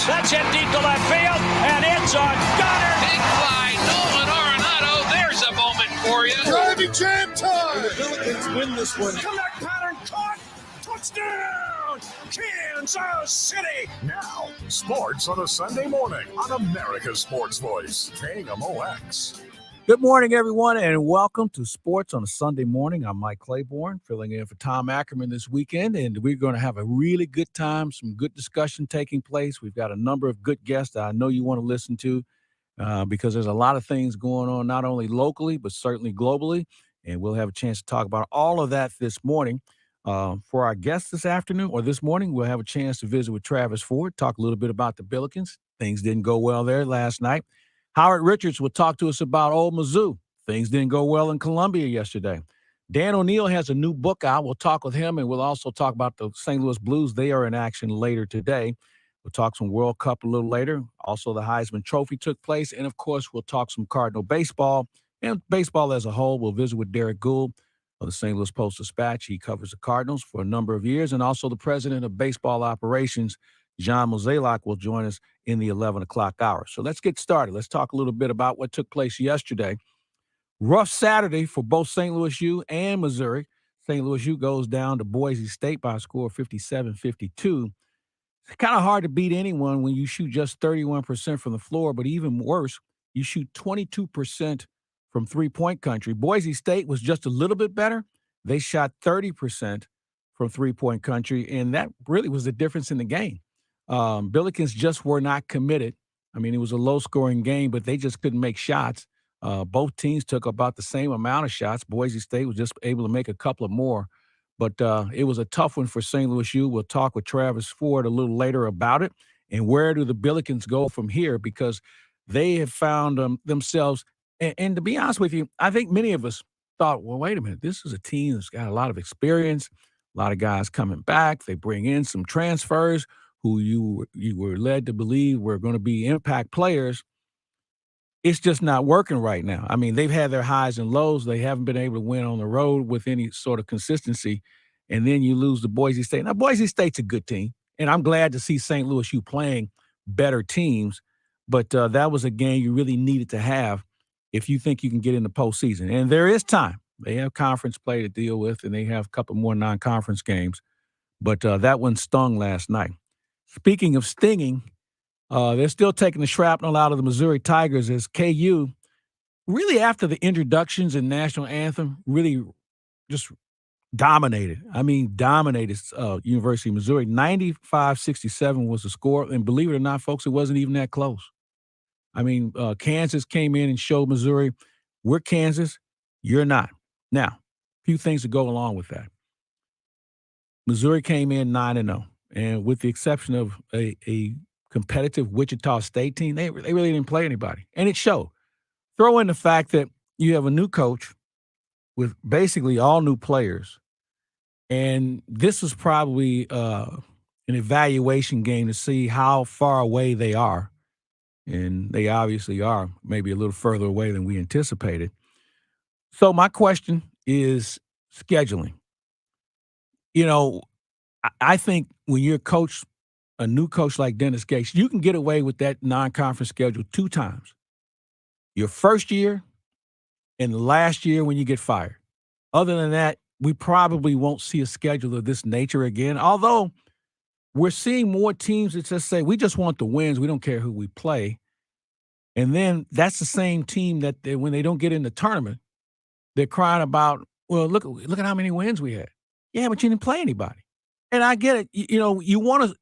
That's hit deep to left field, and it's a gunner. Big fly, Nolan Arenado. There's a moment for you. Driving jam time. And the Billikens win this one. Comeback pattern caught. Touchdown, Kansas City. Now, sports on a Sunday morning on America's Sports Voice, KMOX. Good morning, everyone, and welcome to Sports on a Sunday morning. I'm Mike Claiborne, filling in for Tom Ackerman this weekend, and we're going to have a really good time, some good discussion taking place. We've got a number of good guests that I know you want to listen to because there's a lot of things going on, not only locally, but certainly globally, and we'll have a chance to talk about all of that this morning. For our guests this afternoon or this morning, we'll have a chance to visit with Travis Ford, talk a little bit about the Billikens. Things didn't go well there last night. Howard Richards will talk to us about Old Mizzou. Things didn't go well in Columbia yesterday. Dan O'Neill has a new book out. We'll talk with him, and we'll also talk about the St. Louis Blues. They are in action later today. We'll talk some World Cup a little later. Also, the Heisman Trophy took place. And, of course, we'll talk some Cardinal baseball and baseball as a whole. We'll visit with Derek Gould of the St. Louis Post-Dispatch. He covers the Cardinals for a number of years. And also the president of baseball operations, John Mozeliak, will join us in the 11 o'clock hour. So let's get started. Let's talk a little bit about what took place yesterday. Rough Saturday for both St. Louis U and Missouri. St. Louis U goes down to Boise State by a score of 57-52. It's kind of hard to beat anyone when you shoot just 31% from the floor, but even worse, you shoot 22% from three-point country. Boise State was just a little bit better. They shot 30% from three-point country, and that really was the difference in the game. Billikens just were not committed. I mean, it was a low-scoring game, but they just couldn't make shots. Both teams took about the same amount of shots. Boise State was just able to make a couple of more. But it was a tough one for St. Louis U. We'll talk with Travis Ford a little later about it. And where do the Billikens go from here? Because they have found themselves – and to be honest with you, I think many of us thought, well, wait a minute. This is a team that's got a lot of experience, a lot of guys coming back. They bring in some transfers who you were led to believe were going to be impact players. It's just not working right now. I mean, they've had their highs and lows. They haven't been able to win on the road with any sort of consistency, and then you lose to Boise State. Now, Boise State's a good team, and I'm glad to see St. Louis U playing better teams, but that was a game you really needed to have if you think you can get in the postseason. And there is time. They have conference play to deal with, and they have a couple more non-conference games, but that one stung last night. Speaking of stinging, they're still taking the shrapnel out of the Missouri Tigers as KU, really after the introductions and national anthem, really just dominated. I mean, dominated University of Missouri. 95-67 was the score, and believe it or not, folks, it wasn't even that close. I mean, Kansas came in and showed Missouri, we're Kansas, you're not. Now, a few things to go along with that. Missouri came in 9-0. And with the exception of a competitive Wichita State team, they really didn't play anybody. And it showed. Throw in the fact that you have a new coach with basically all new players. And this was probably an evaluation game to see how far away they are. And they obviously are maybe a little further away than we anticipated. So my question is scheduling. You know, I think when you're a new coach like Dennis Gates, you can get away with that non-conference schedule 2 times. Your first year and the last year when you get fired. Other than that, we probably won't see a schedule of this nature again, although we're seeing more teams that just say, we just want the wins. We don't care who we play. And then that's the same team that when they don't get in the tournament, they're crying about, well, look at how many wins we had. Yeah, but you didn't play anybody. And I get it. You know, you want to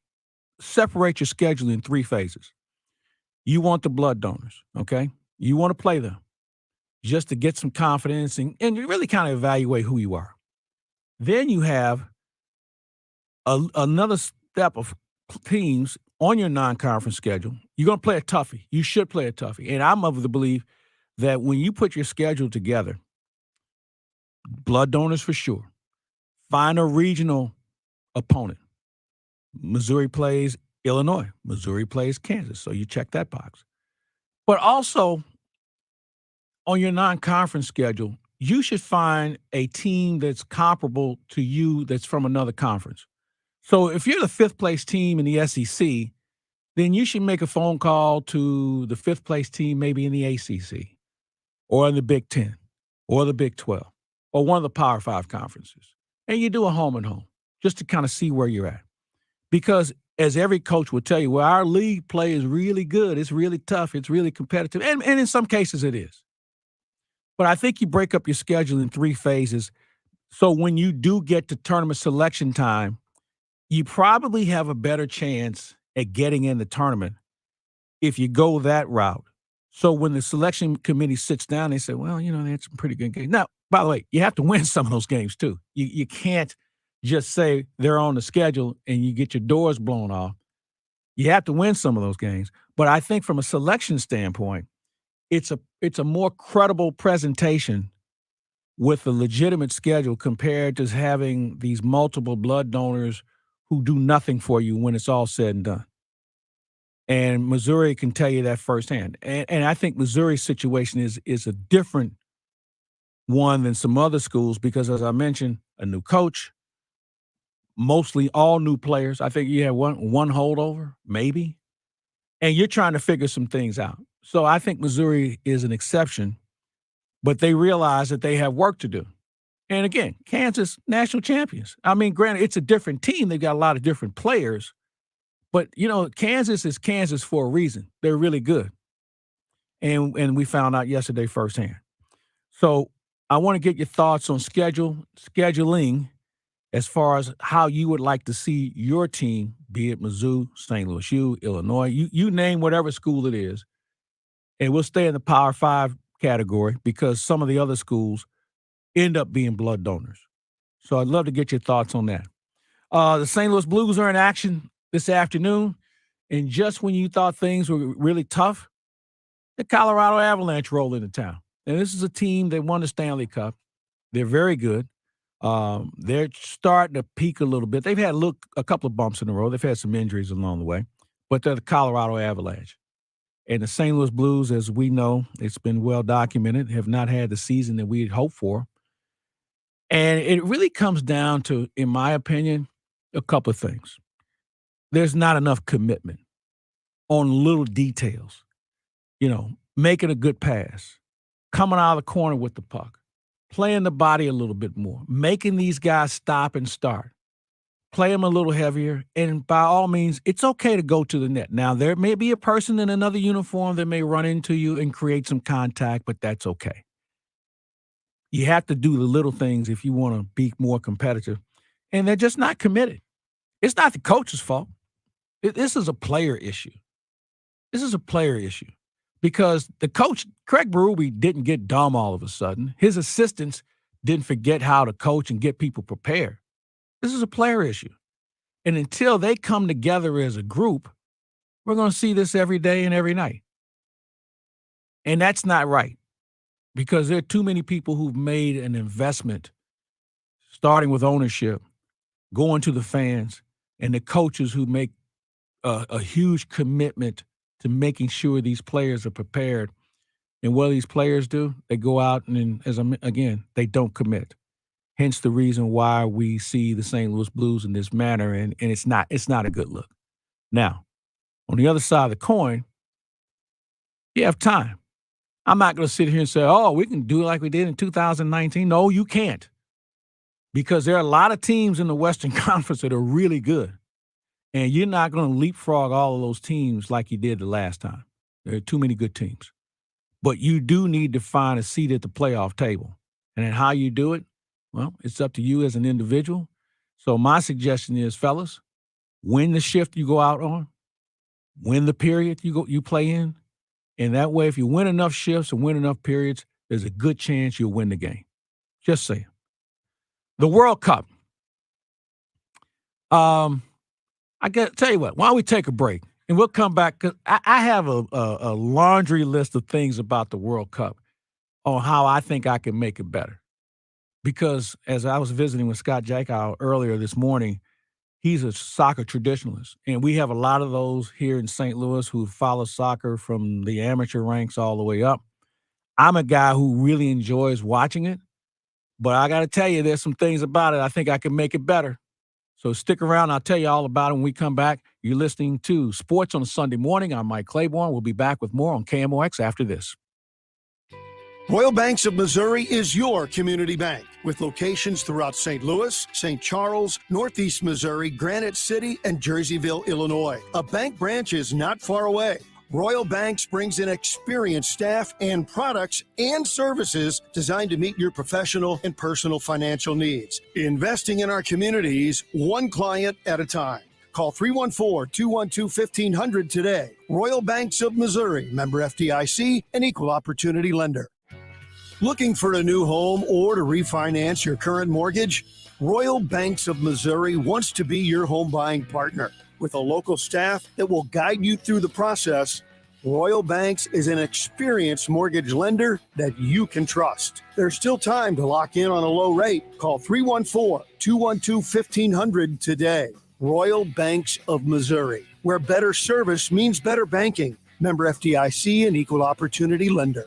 separate your schedule in 3 phases. You want the blood donors, okay? You want to play them just to get some confidence and really kind of evaluate who you are. Then you have another step of teams on your non-conference schedule. You're going to play a toughie. You should play a toughie. And I'm of the belief that when you put your schedule together, blood donors for sure, find a regional opponent. Missouri plays Illinois. Missouri plays Kansas. So you check that box. But also on your non-conference schedule, you should find a team that's comparable to you that's from another conference. So if you're the 5th place team in the SEC, then you should make a phone call to the fifth place team, maybe in the ACC or in the Big Ten or the Big 12 or one of the Power Five conferences. And you do a home and home just to kind of see where you're at. Because as every coach will tell you, well, our league play is really good. It's really tough. It's really competitive. And in some cases it is. But I think you break up your schedule in 3 phases. So when you do get to tournament selection time, you probably have a better chance at getting in the tournament if you go that route. So when the selection committee sits down, they say, well, they had some pretty good games. Now, by the way, you have to win some of those games too. You can't just say they're on the schedule and you get your doors blown off. You have to win some of those games. But I think from a selection standpoint, it's a more credible presentation with a legitimate schedule compared to having these multiple blood donors who do nothing for you when it's all said and done. And Missouri can tell you that firsthand. And I think Missouri's situation is a different one than some other schools because, as I mentioned, a new coach, mostly all new players. I think you have one holdover, maybe. And you're trying to figure some things out. So I think Missouri is an exception, but they realize that they have work to do. And again, Kansas, national champions. I mean, granted, it's a different team. They've got a lot of different players. But, Kansas is Kansas for a reason. They're really good. And we found out yesterday firsthand. So I want to get your thoughts on scheduling, as far as how you would like to see your team, be it Mizzou, St. Louis U, Illinois, you name whatever school it is, and we'll stay in the Power 5 category because some of the other schools end up being blood donors. So I'd love to get your thoughts on that. The St. Louis Blues are in action this afternoon, and just when you thought things were really tough, the Colorado Avalanche roll into town. And this is a team that won the Stanley Cup. They're very good. They're starting to peak a little bit. They've had a couple of bumps in the road. They've had some injuries along the way, but they're the Colorado Avalanche. And the St. Louis Blues, as we know, it's been well documented, have not had the season that we had hoped for. And it really comes down to, in my opinion, a couple of things. There's not enough commitment on little details. Making a good pass, coming out of the corner with the puck, playing the body a little bit more, making these guys stop and start, play them a little heavier, and by all means, it's okay to go to the net. Now, there may be a person in another uniform that may run into you and create some contact, but that's okay. You have to do the little things if you want to be more competitive, and they're just not committed. It's not the coach's fault. This is a player issue. This is a player issue. Because the coach, Craig Berube, didn't get dumb all of a sudden. His assistants didn't forget how to coach and get people prepared. This is a player issue. And until they come together as a group, we're going to see this every day and every night. And that's not right because there are too many people who've made an investment, starting with ownership, going to the fans, and the coaches who make a huge commitment to making sure these players are prepared. And what these players do, they go out and, they don't commit. Hence the reason why we see the St. Louis Blues in this manner, and it's not a good look. Now, on the other side of the coin, you have time. I'm not going to sit here and say, oh, we can do it like we did in 2019. No, you can't. Because there are a lot of teams in the Western Conference that are really good. And you're not going to leapfrog all of those teams like you did the last time. There are too many good teams. But you do need to find a seat at the playoff table. And then how you do it, well, it's up to you as an individual. So my suggestion is, fellas, win the shift you go out on, win the period you play in. And that way, if you win enough shifts and win enough periods, there's a good chance you'll win the game. Just saying. The World Cup. I got to tell you what, why don't we take a break and we'll come back because I have a laundry list of things about the World Cup on how I think I can make it better. Because as I was visiting with Scott Jakow earlier this morning, he's a soccer traditionalist. And we have a lot of those here in St. Louis who follow soccer from the amateur ranks all the way up. I'm a guy who really enjoys watching it. But I got to tell you, there's some things about it I think I can make it better. So stick around. I'll tell you all about it when we come back. You're listening to Sports on a Sunday Morning. I'm Mike Claiborne. We'll be back with more on KMOX after this. Royal Banks of Missouri is your community bank with locations throughout St. Louis, St. Charles, Northeast Missouri, Granite City, and Jerseyville, Illinois. A bank branch is not far away. Royal Banks brings in experienced staff and products and services designed to meet your professional and personal financial needs. Investing in our communities, one client at a time. Call 314-212-1500 today. Royal Banks of Missouri, member FDIC, and equal opportunity lender. Looking for a new home or to refinance your current mortgage? Royal Banks of Missouri wants to be your home buying partner. With a local staff that will guide you through the process, Royal Banks is an experienced mortgage lender that you can trust. There's still time to lock in on a low rate. Call 314-212-1500 today. Royal Banks of Missouri, where better service means better banking. Member FDIC and equal opportunity lender.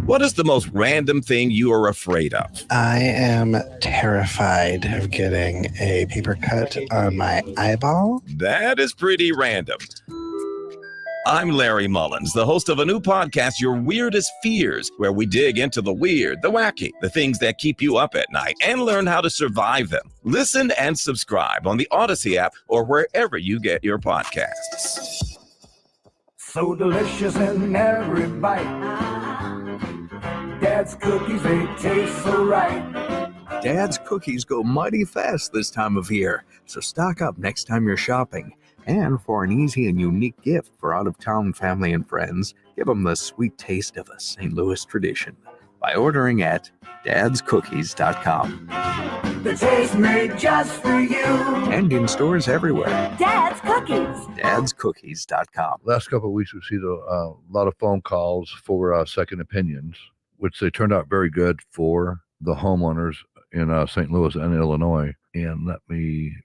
What is the most random thing you are afraid of? I am terrified of getting a paper cut on my eyeball. That is pretty random. I'm Larry Mullins, the host of a new podcast, Your Weirdest Fears, where we dig into the weird, the wacky, the things that keep you up at night, and learn how to survive them. Listen and subscribe on the Odyssey app or wherever you get your podcasts. So delicious in every bite. Dad's cookies, they taste so right. Dad's cookies go mighty fast this time of year, so stock up next time you're shopping. And for an easy and unique gift for out-of-town family and friends, give them the sweet taste of a St. Louis tradition by ordering at dadscookies.com. The taste made just for you. And in stores everywhere. Dad's Cookies. dadscookies.com. Last couple of weeks, we've seen a lot of phone calls for second opinions, which they turned out very good for the homeowners in St. Louis and Illinois. And let me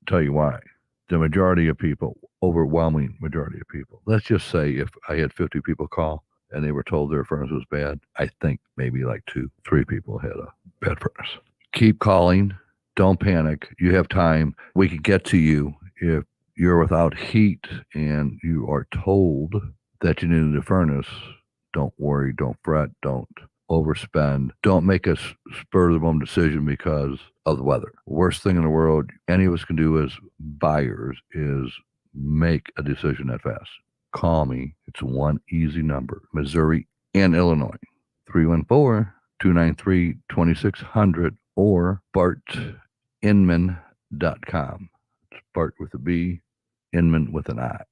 tell you why. The majority of people, overwhelming majority of people, let's just say if I had 50 people call and they were told their furnace was bad, I think maybe like 2-3 people had a bad furnace. Keep calling. Don't panic. You have time. We can get to you. If you're without heat and you are told that you need a furnace, don't worry, don't fret, don't overspend. Don't make a spur of the moment decision because of the weather. Worst thing in the world any of us can do as buyers is make a decision that fast. Call me. It's one easy number. Missouri and Illinois. 314-293-2600 or bartinman.com. It's Bart with a B, Inman with an I.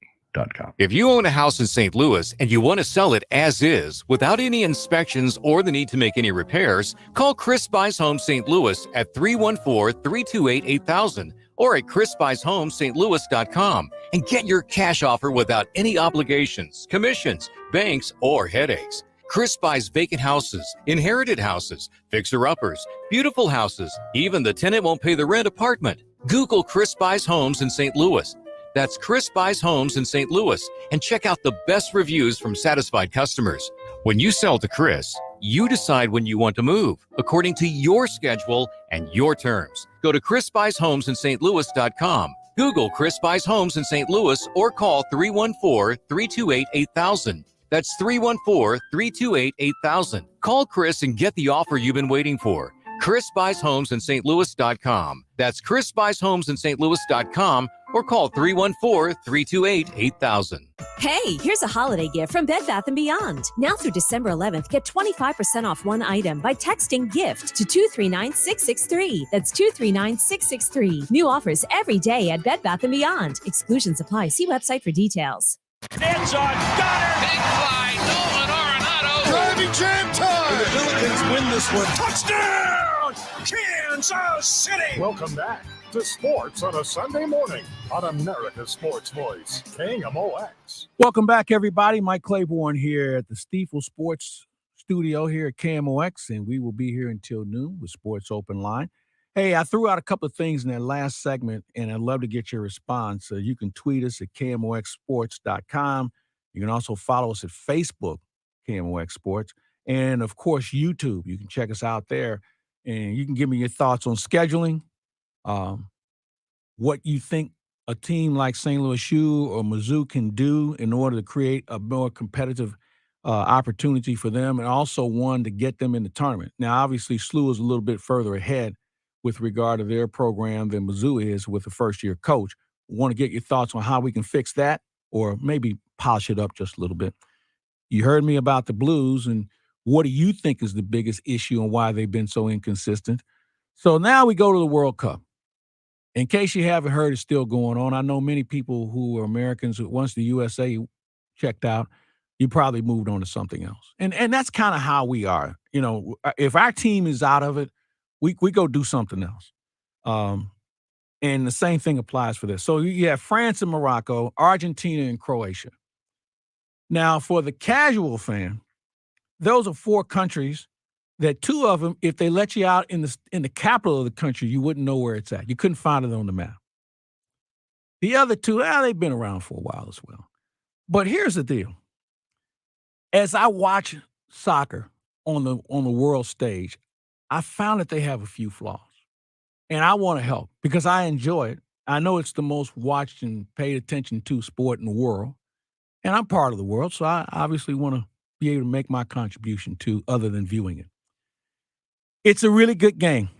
If you own a house in St. Louis and you want to sell it as is, without any inspections or the need to make any repairs, call Chris Buys Homes St. Louis at 314-328-8000 or at chrisbuyshomeStLouis.com and get your cash offer without any obligations, commissions, banks, or headaches. Chris buys vacant houses, inherited houses, fixer-uppers, beautiful houses, even the tenant won't pay the rent apartment. Google Chris Buys Homes in St. Louis. That's Chris Buys Homes in St. Louis, and check out the best reviews from satisfied customers. When you sell to Chris, you decide when you want to move, according to your schedule and your terms. Go to chrisbuyshomesinstlouis.com. Google Chris Buys Homes in St. Louis or call 314-328-8000. That's 314-328-8000. Call Chris and get the offer you've been waiting for. Chris Buys Homes in St. That's Chris Buys Homes in St. or call 314-328-8000. Hey, here's a holiday gift from Bed Bath & Beyond. Now through December 11th, get 25% off one item by texting GIFT to 239663. That's 239663. New offers every day at Bed Bath & Beyond. Exclusions apply. See website for details. It's on Goddard. Big fly, Nolan Arenado. Driving jam time. And the Billikens win this one. Touchdown! Kansas City! Welcome back to Sports on a Sunday morning on America's Sports Voice, KMOX. Welcome back, everybody. Mike Claiborne here at the Stiefel Sports Studio here at KMOX, and we will be here until noon with Sports Open Line. Hey, I threw out a couple of things in that last segment, and I'd love to get your response. You can tweet us at KMOXsports.com. You can also follow us at Facebook, KMOX Sports, and, of course, YouTube. You can check us out there, and you can give me your thoughts on scheduling, what you think a team like St. Louis U or Mizzou can do in order to create a more competitive opportunity for them, and also one to get them in the tournament. Now, obviously, SLU is a little bit further ahead with regard to their program than Mizzou is with a first-year coach. Want to get your thoughts on how we can fix that or maybe polish it up just a little bit. You heard me about the Blues, and what do you think is the biggest issue and why they've been so inconsistent? So now we go to the World Cup. In case you haven't heard, it's still going on. I know many people who are Americans who once the USA checked out, you probably moved on to something else. And that's kind of how we are. You know, if our team is out of it, we go do something else. And the same thing applies for this. So you have France and Morocco, Argentina and Croatia. Now, for the casual fan, those are 4 countries that 2 of them, if they let you out in the capital of the country, you wouldn't know where it's at. You couldn't find it on the map. The other 2, they've been around for a while as well. But here's the deal. As I watch soccer on the world stage, I found that they have a few flaws. And I want to help because I enjoy it. I know it's the most watched and paid attention to sport in the world. And I'm part of the world, so I obviously want to be able to make my contribution to other than viewing it. It's a really good game.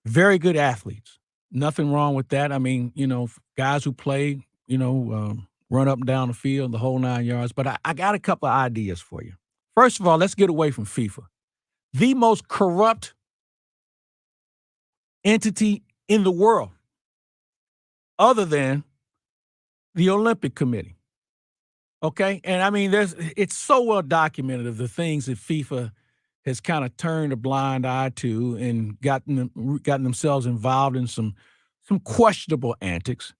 Very good athletes. Nothing wrong with that. I mean, you know, guys who play, run up and down the field, the whole 9 yards. But I got a couple of ideas for you. First of all, let's get away from FIFA. The most corrupt entity in the world, other than the Olympic Committee. Okay? And I mean, it's so well documented of the things that FIFA has kind of turned a blind eye to and gotten themselves involved in some questionable antics.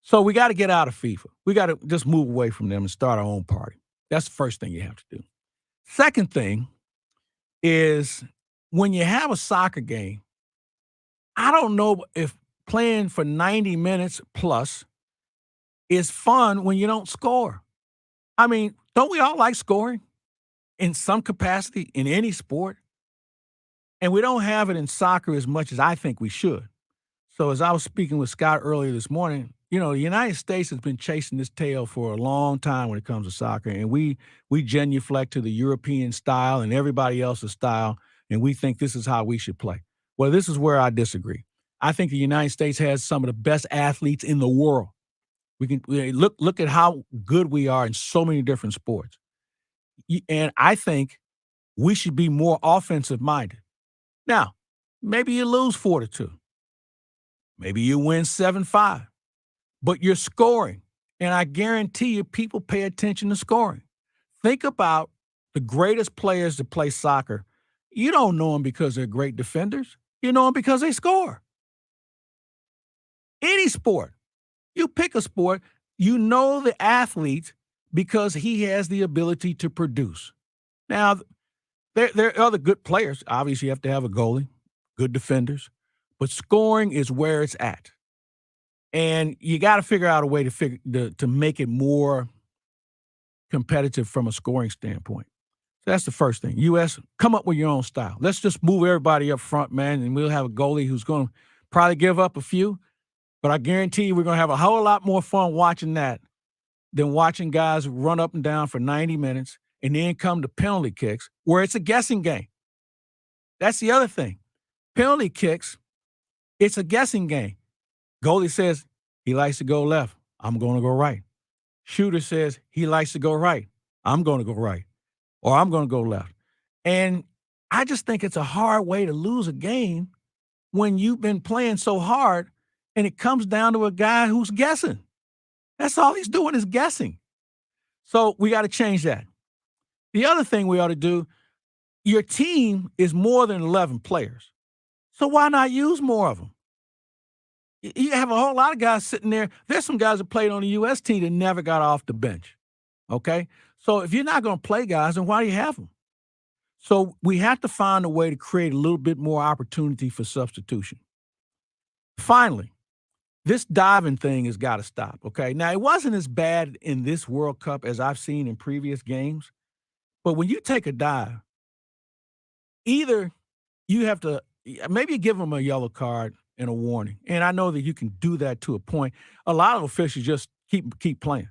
So we got to get out of FIFA. We got to just move away from them and start our own party. That's the first thing you have to do. Second thing is when you have a soccer game, I don't know if playing for 90 minutes plus is fun when you don't score. I mean, don't we all like scoring in some capacity in any sport? And we don't have it in soccer as much as I think we should. So as I was speaking with Scott earlier this morning, you know, the United States has been chasing this tail for a long time when it comes to soccer. And we genuflect to the European style and everybody else's style, and we think this is how we should play. Well, this is where I disagree. I think the United States has some of the best athletes in the world. We can look at how good we are in so many different sports. And I think we should be more offensive minded. Now, maybe you lose 4-2. Maybe you win 7-5. But you're scoring. And I guarantee you people pay attention to scoring. Think about the greatest players to play soccer. You don't know them because they're great defenders. You know them because they score. Any sport. You pick a sport, you know the athlete because he has the ability to produce. Now, there are other good players. Obviously, you have to have a goalie, good defenders. But scoring is where it's at. And you got to figure out a way to make it more competitive from a scoring standpoint. So that's the first thing. U.S., come up with your own style. Let's just move everybody up front, man, and we'll have a goalie who's going to probably give up a few. But I guarantee you we're going to have a whole lot more fun watching that than watching guys run up and down for 90 minutes and then come to penalty kicks where it's a guessing game. That's the other thing. Penalty kicks, it's a guessing game. Goalie says he likes to go left. I'm going to go right. Shooter says he likes to go right. I'm going to go right. Or I'm going to go left. And I just think it's a hard way to lose a game when you've been playing so hard and it comes down to a guy who's guessing. That's all he's doing is guessing. So we got to change that. The other thing we ought to do, your team is more than 11 players. So why not use more of them? You have a whole lot of guys sitting there. There's some guys that played on the U.S. team that never got off the bench, okay? So if you're not going to play guys, then why do you have them? So we have to find a way to create a little bit more opportunity for substitution. Finally, this diving thing has got to stop, okay? Now, it wasn't as bad in this World Cup as I've seen in previous games, but when you take a dive, either you have to maybe give them a yellow card and a warning. And I know that you can do that to a point. A lot of officials just keep playing.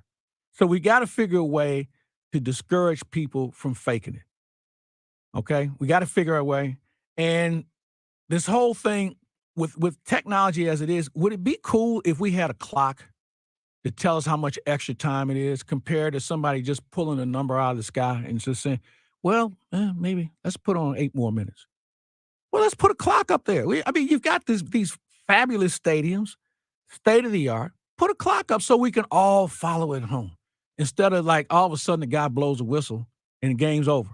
So we got to figure a way to discourage people from faking it. Okay? We got to figure a way. And this whole thing with technology as it is, would it be cool if we had a clock to tell us how much extra time it is compared to somebody just pulling a number out of the sky and just saying, well, maybe let's put on 8 more minutes. Well, let's put a clock up there. You've got these fabulous stadiums, state of the art. Put a clock up so we can all follow it home instead of like all of a sudden the guy blows a whistle and the game's over.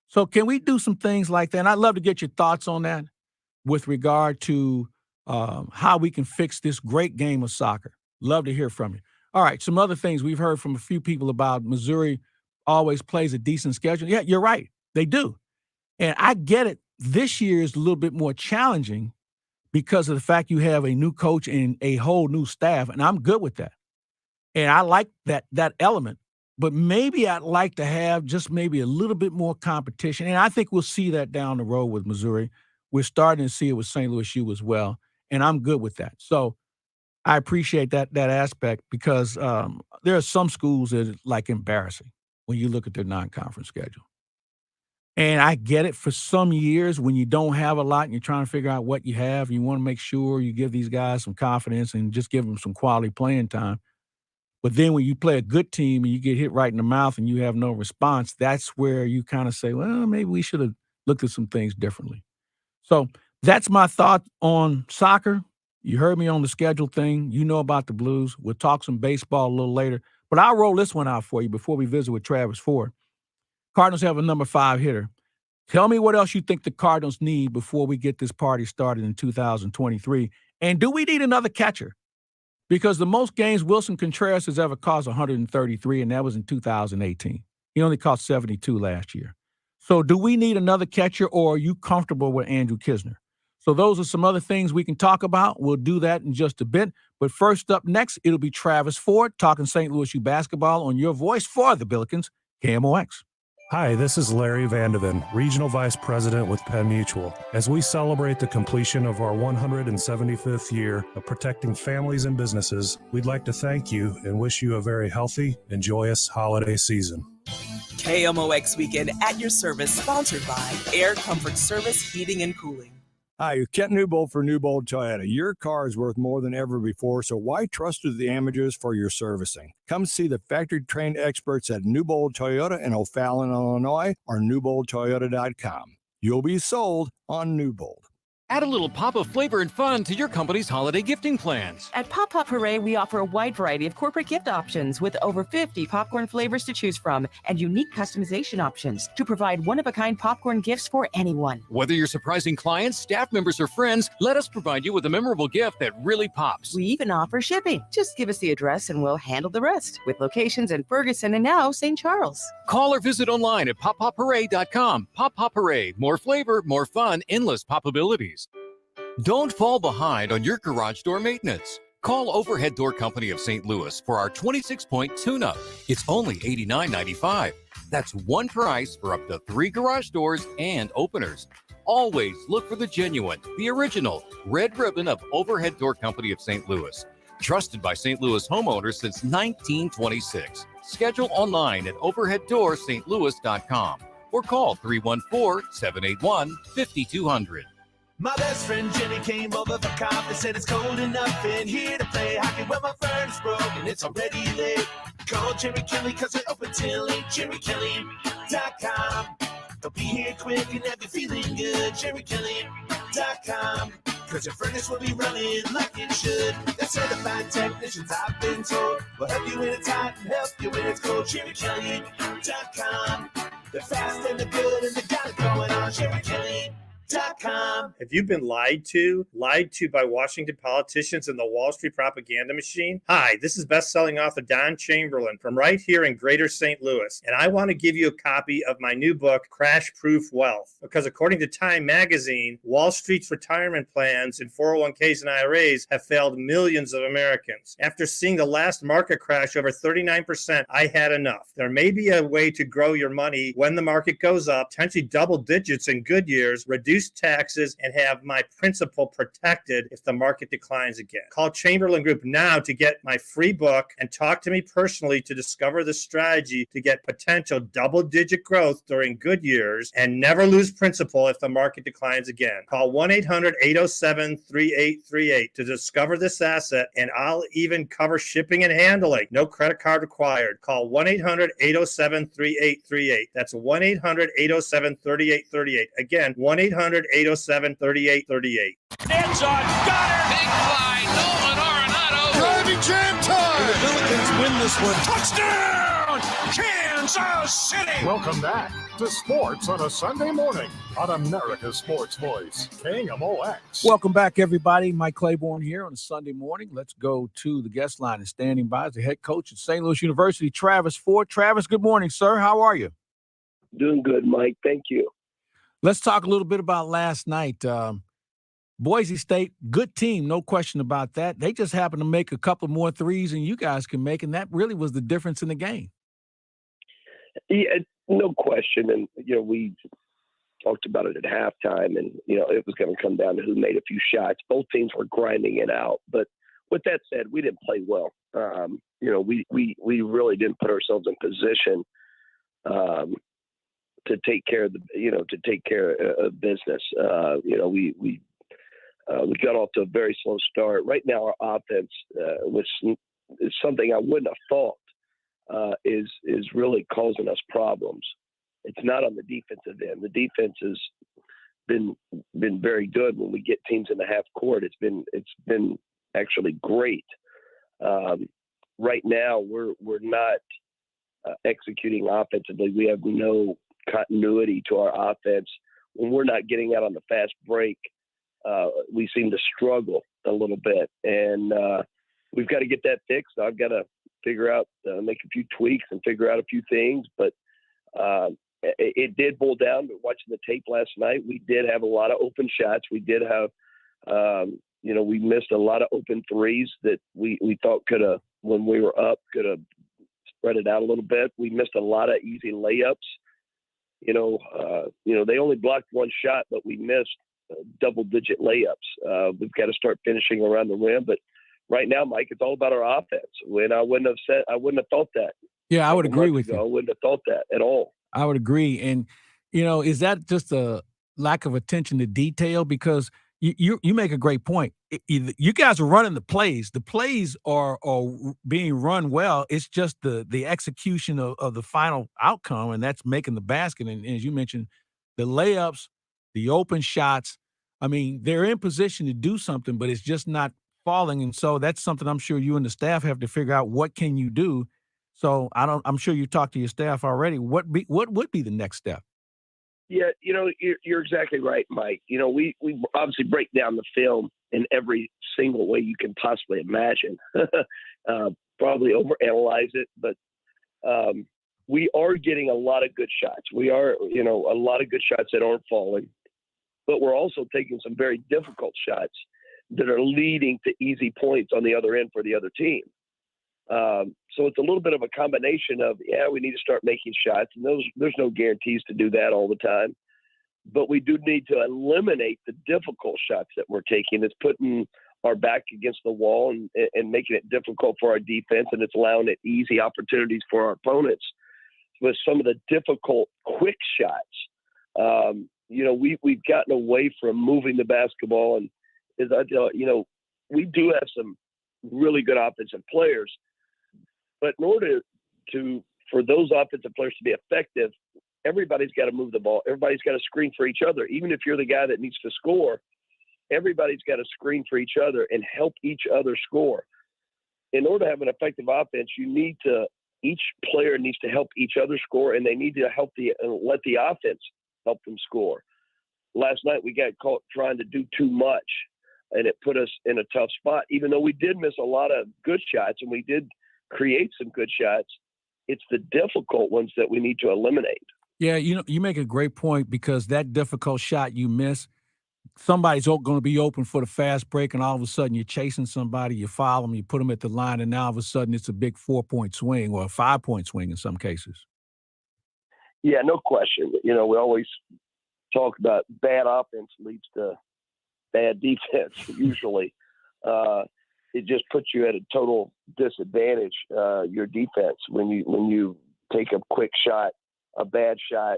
So can we do some things like that? And I'd love to get your thoughts on that with regard to how we can fix this great game of soccer. Love to hear from you. All right, some other things we've heard from a few people about Missouri always plays a decent schedule. Yeah, you're right. They do. And I get it. This year is a little bit more challenging because of the fact you have a new coach and a whole new staff, and I'm good with that. And I like that element. But maybe I'd like to have just maybe a little bit more competition. And I think we'll see that down the road with Missouri. We're starting to see it with St. Louis U as well. And I'm good with that. So I appreciate that aspect because there are some schools that are like embarrassing when you look at their non-conference schedule. And I get it for some years when you don't have a lot and you're trying to figure out what you have, you want to make sure you give these guys some confidence and just give them some quality playing time. But then when you play a good team and you get hit right in the mouth and you have no response, that's where you kind of say, well, maybe we should have looked at some things differently. So that's my thought on soccer. You heard me on the schedule thing. You know about the Blues. We'll talk some baseball a little later. But I'll roll this one out for you before we visit with Travis Ford. Cardinals have a number 5 hitter. Tell me what else you think the Cardinals need before we get this party started in 2023. And do we need another catcher? Because the most games Wilson Contreras has ever cost 133, and that was in 2018. He only cost 72 last year. So do we need another catcher, or are you comfortable with Andrew Kisner? So those are some other things we can talk about. We'll do that in just a bit. But first up next, it'll be Travis Ford talking St. Louis U basketball on your voice for the Billikens, KMOX. Hi, this is Larry Vandeven, Regional Vice President with Penn Mutual. As we celebrate the completion of our 175th year of protecting families and businesses, we'd like to thank you and wish you a very healthy and joyous holiday season. KMOX Weekend at your service, sponsored by Air Comfort Service Heating and Cooling. Hi, Kent Newbold for Newbold Toyota. Your car is worth more than ever before, so why trust the amateurs for your servicing? Come see the factory-trained experts at Newbold Toyota in O'Fallon, Illinois, or newboldtoyota.com. You'll be sold on Newbold. Add a little pop of flavor and fun to your company's holiday gifting plans. At Pop Pop Hooray, we offer a wide variety of corporate gift options with over 50 popcorn flavors to choose from and unique customization options to provide one-of-a-kind popcorn gifts for anyone. Whether you're surprising clients, staff members, or friends, let us provide you with a memorable gift that really pops. We even offer shipping. Just give us the address and we'll handle the rest, with locations in Ferguson and now St. Charles. Call or visit online at poppopHooray.com. Pop Pop Hooray. More flavor, more fun, endless possibilities. Don't fall behind on your garage door maintenance. Call Overhead Door Company of St. Louis for our 26-point tune-up. It's only $89.95. That's one price for up to 3 garage doors and openers. Always look for the genuine, the original red ribbon of Overhead Door Company of St. Louis. Trusted by St. Louis homeowners since 1926. Schedule online at overheaddoorsstlouis.com or call 314-781-5200. My best friend Jenny came over for coffee, said it's cold enough in here to play hockey. Well, my furnace broke and it's already late. Call Jerry Kelly cause they're open till 8, jerrykelly.com. They'll be here quick and have you feeling good, jerrykelly.com. Cause your furnace will be running like it should. They're certified technicians, I've been told, will help you when it's hot and help you when it's cold, jerrykelly.com. They're fast and they're good and they got it going on, jerrykelly.com. Have you been lied to by Washington politicians and the Wall Street propaganda machine? Hi, this is best-selling author Don Chamberlain from right here in Greater St. Louis, and I want to give you a copy of my new book, Crash Proof Wealth, because according to Time magazine, Wall Street's retirement plans and 401ks and IRAs have failed millions of Americans. After seeing the last market crash over 39%, I had enough. There may be a way to grow your money when the market goes up, potentially double digits in good years, reduce reduce taxes, and have my principal protected if the market declines again. Call Chamberlain Group now to get my free book and talk to me personally to discover the strategy to get potential double-digit growth during good years and never lose principal if the market declines again. Call 1-800-807-3838 to discover this asset, and I'll even cover shipping and handling. No credit card required. Call 1-800-807-3838. That's 1-800-807-3838. Again, 1-800-807-3838. End zone. Goddard. Big fly. Nolan Arenado. Driving jam time. The Billikens win this one. Touchdown, Kansas City. Welcome back to Sports on a Sunday morning on America's Sports Voice, KMOX. Welcome back, everybody. Mike Claiborne here on a Sunday morning. Let's go to the guest line, and standing by is the head coach at St. Louis University, Travis Ford. Travis, good morning, sir. How are you? Doing good, Mike. Thank you. Let's talk a little bit about last night. Boise State, good team, no question about that. They just happened to make a couple more threes than you guys can make, and that really was the difference in the game. Yeah, no question. And, we talked about it at halftime, and, it was going to come down to who made a few shots. Both teams were grinding it out. But with that said, we didn't play well. We really didn't put ourselves in position to take care of of business. We got off to a very slow start. Right now, our offense, which is something I wouldn't have thought, is really causing us problems. It's not on the defensive end. The defense has been very good when we get teams in the half court. It's been actually great. Right now, we're not executing offensively. We have no continuity to our offense. When we're not getting out on the fast break, we seem to struggle a little bit, and we've got to get that fixed. I've got to figure out, make a few tweaks and figure out a few things, but it did boil down to watching the tape last night. We did have a lot of open shots. We did have, we missed a lot of open threes that we thought could have, when we were up, could have spread it out a little bit. We missed a lot of easy layups. They only blocked one shot, but we missed double-digit layups. We've got to start finishing around the rim, but right now, Mike, it's all about our offense. When I wouldn't have thought that. Yeah, I would agree with you. I wouldn't have thought that at all. I would agree. And, is that just a lack of attention to detail? Because you make a great point. You guys are running the plays. The plays are being run well. It's just the execution of the final outcome, and that's making the basket. And as you mentioned, the layups, the open shots, I mean, they're in position to do something, but it's just not falling. And so that's something I'm sure you and the staff have to figure out. What can you do? So I'm sure you talked to your staff already. What would be the next step? Yeah, you're exactly right, Mike. We obviously break down the film in every single way you can possibly imagine. Probably overanalyze it, but we are getting a lot of good shots. We are, a lot of good shots that aren't falling, but we're also taking some very difficult shots that are leading to easy points on the other end for the other team. So it's a little bit of a combination of, we need to start making shots, and there's no guarantees to do that all the time, but we do need to eliminate the difficult shots that we're taking. It's putting our back against the wall and making it difficult for our defense, and it's allowing it easy opportunities for our opponents with some of the difficult quick shots. We've gotten away from moving the basketball, and as I tell we do have some really good offensive players, but in order for those offensive players to be effective, everybody's got to move the ball. Everybody's got to screen for each other. Even if you're the guy that needs to score, everybody's got to screen for each other and help each other score. In order to have an effective offense, each player needs to help each other score, and they need to let the offense help them score. Last night we got caught trying to do too much, and it put us in a tough spot. Even though we did miss a lot of good shots and we did create some good shots, it's the difficult ones that we need to eliminate. Yeah, you make a great point, because that difficult shot you miss, somebody's going to be open for the fast break, and all of a sudden you're chasing somebody, you foul them, you put them at the line, and now all of a sudden it's a big 4-point swing or a 5-point swing in some cases. Yeah, no question. We always talk about bad offense leads to bad defense usually. It just puts you at a total disadvantage, your defense, when you take a quick shot, a bad shot.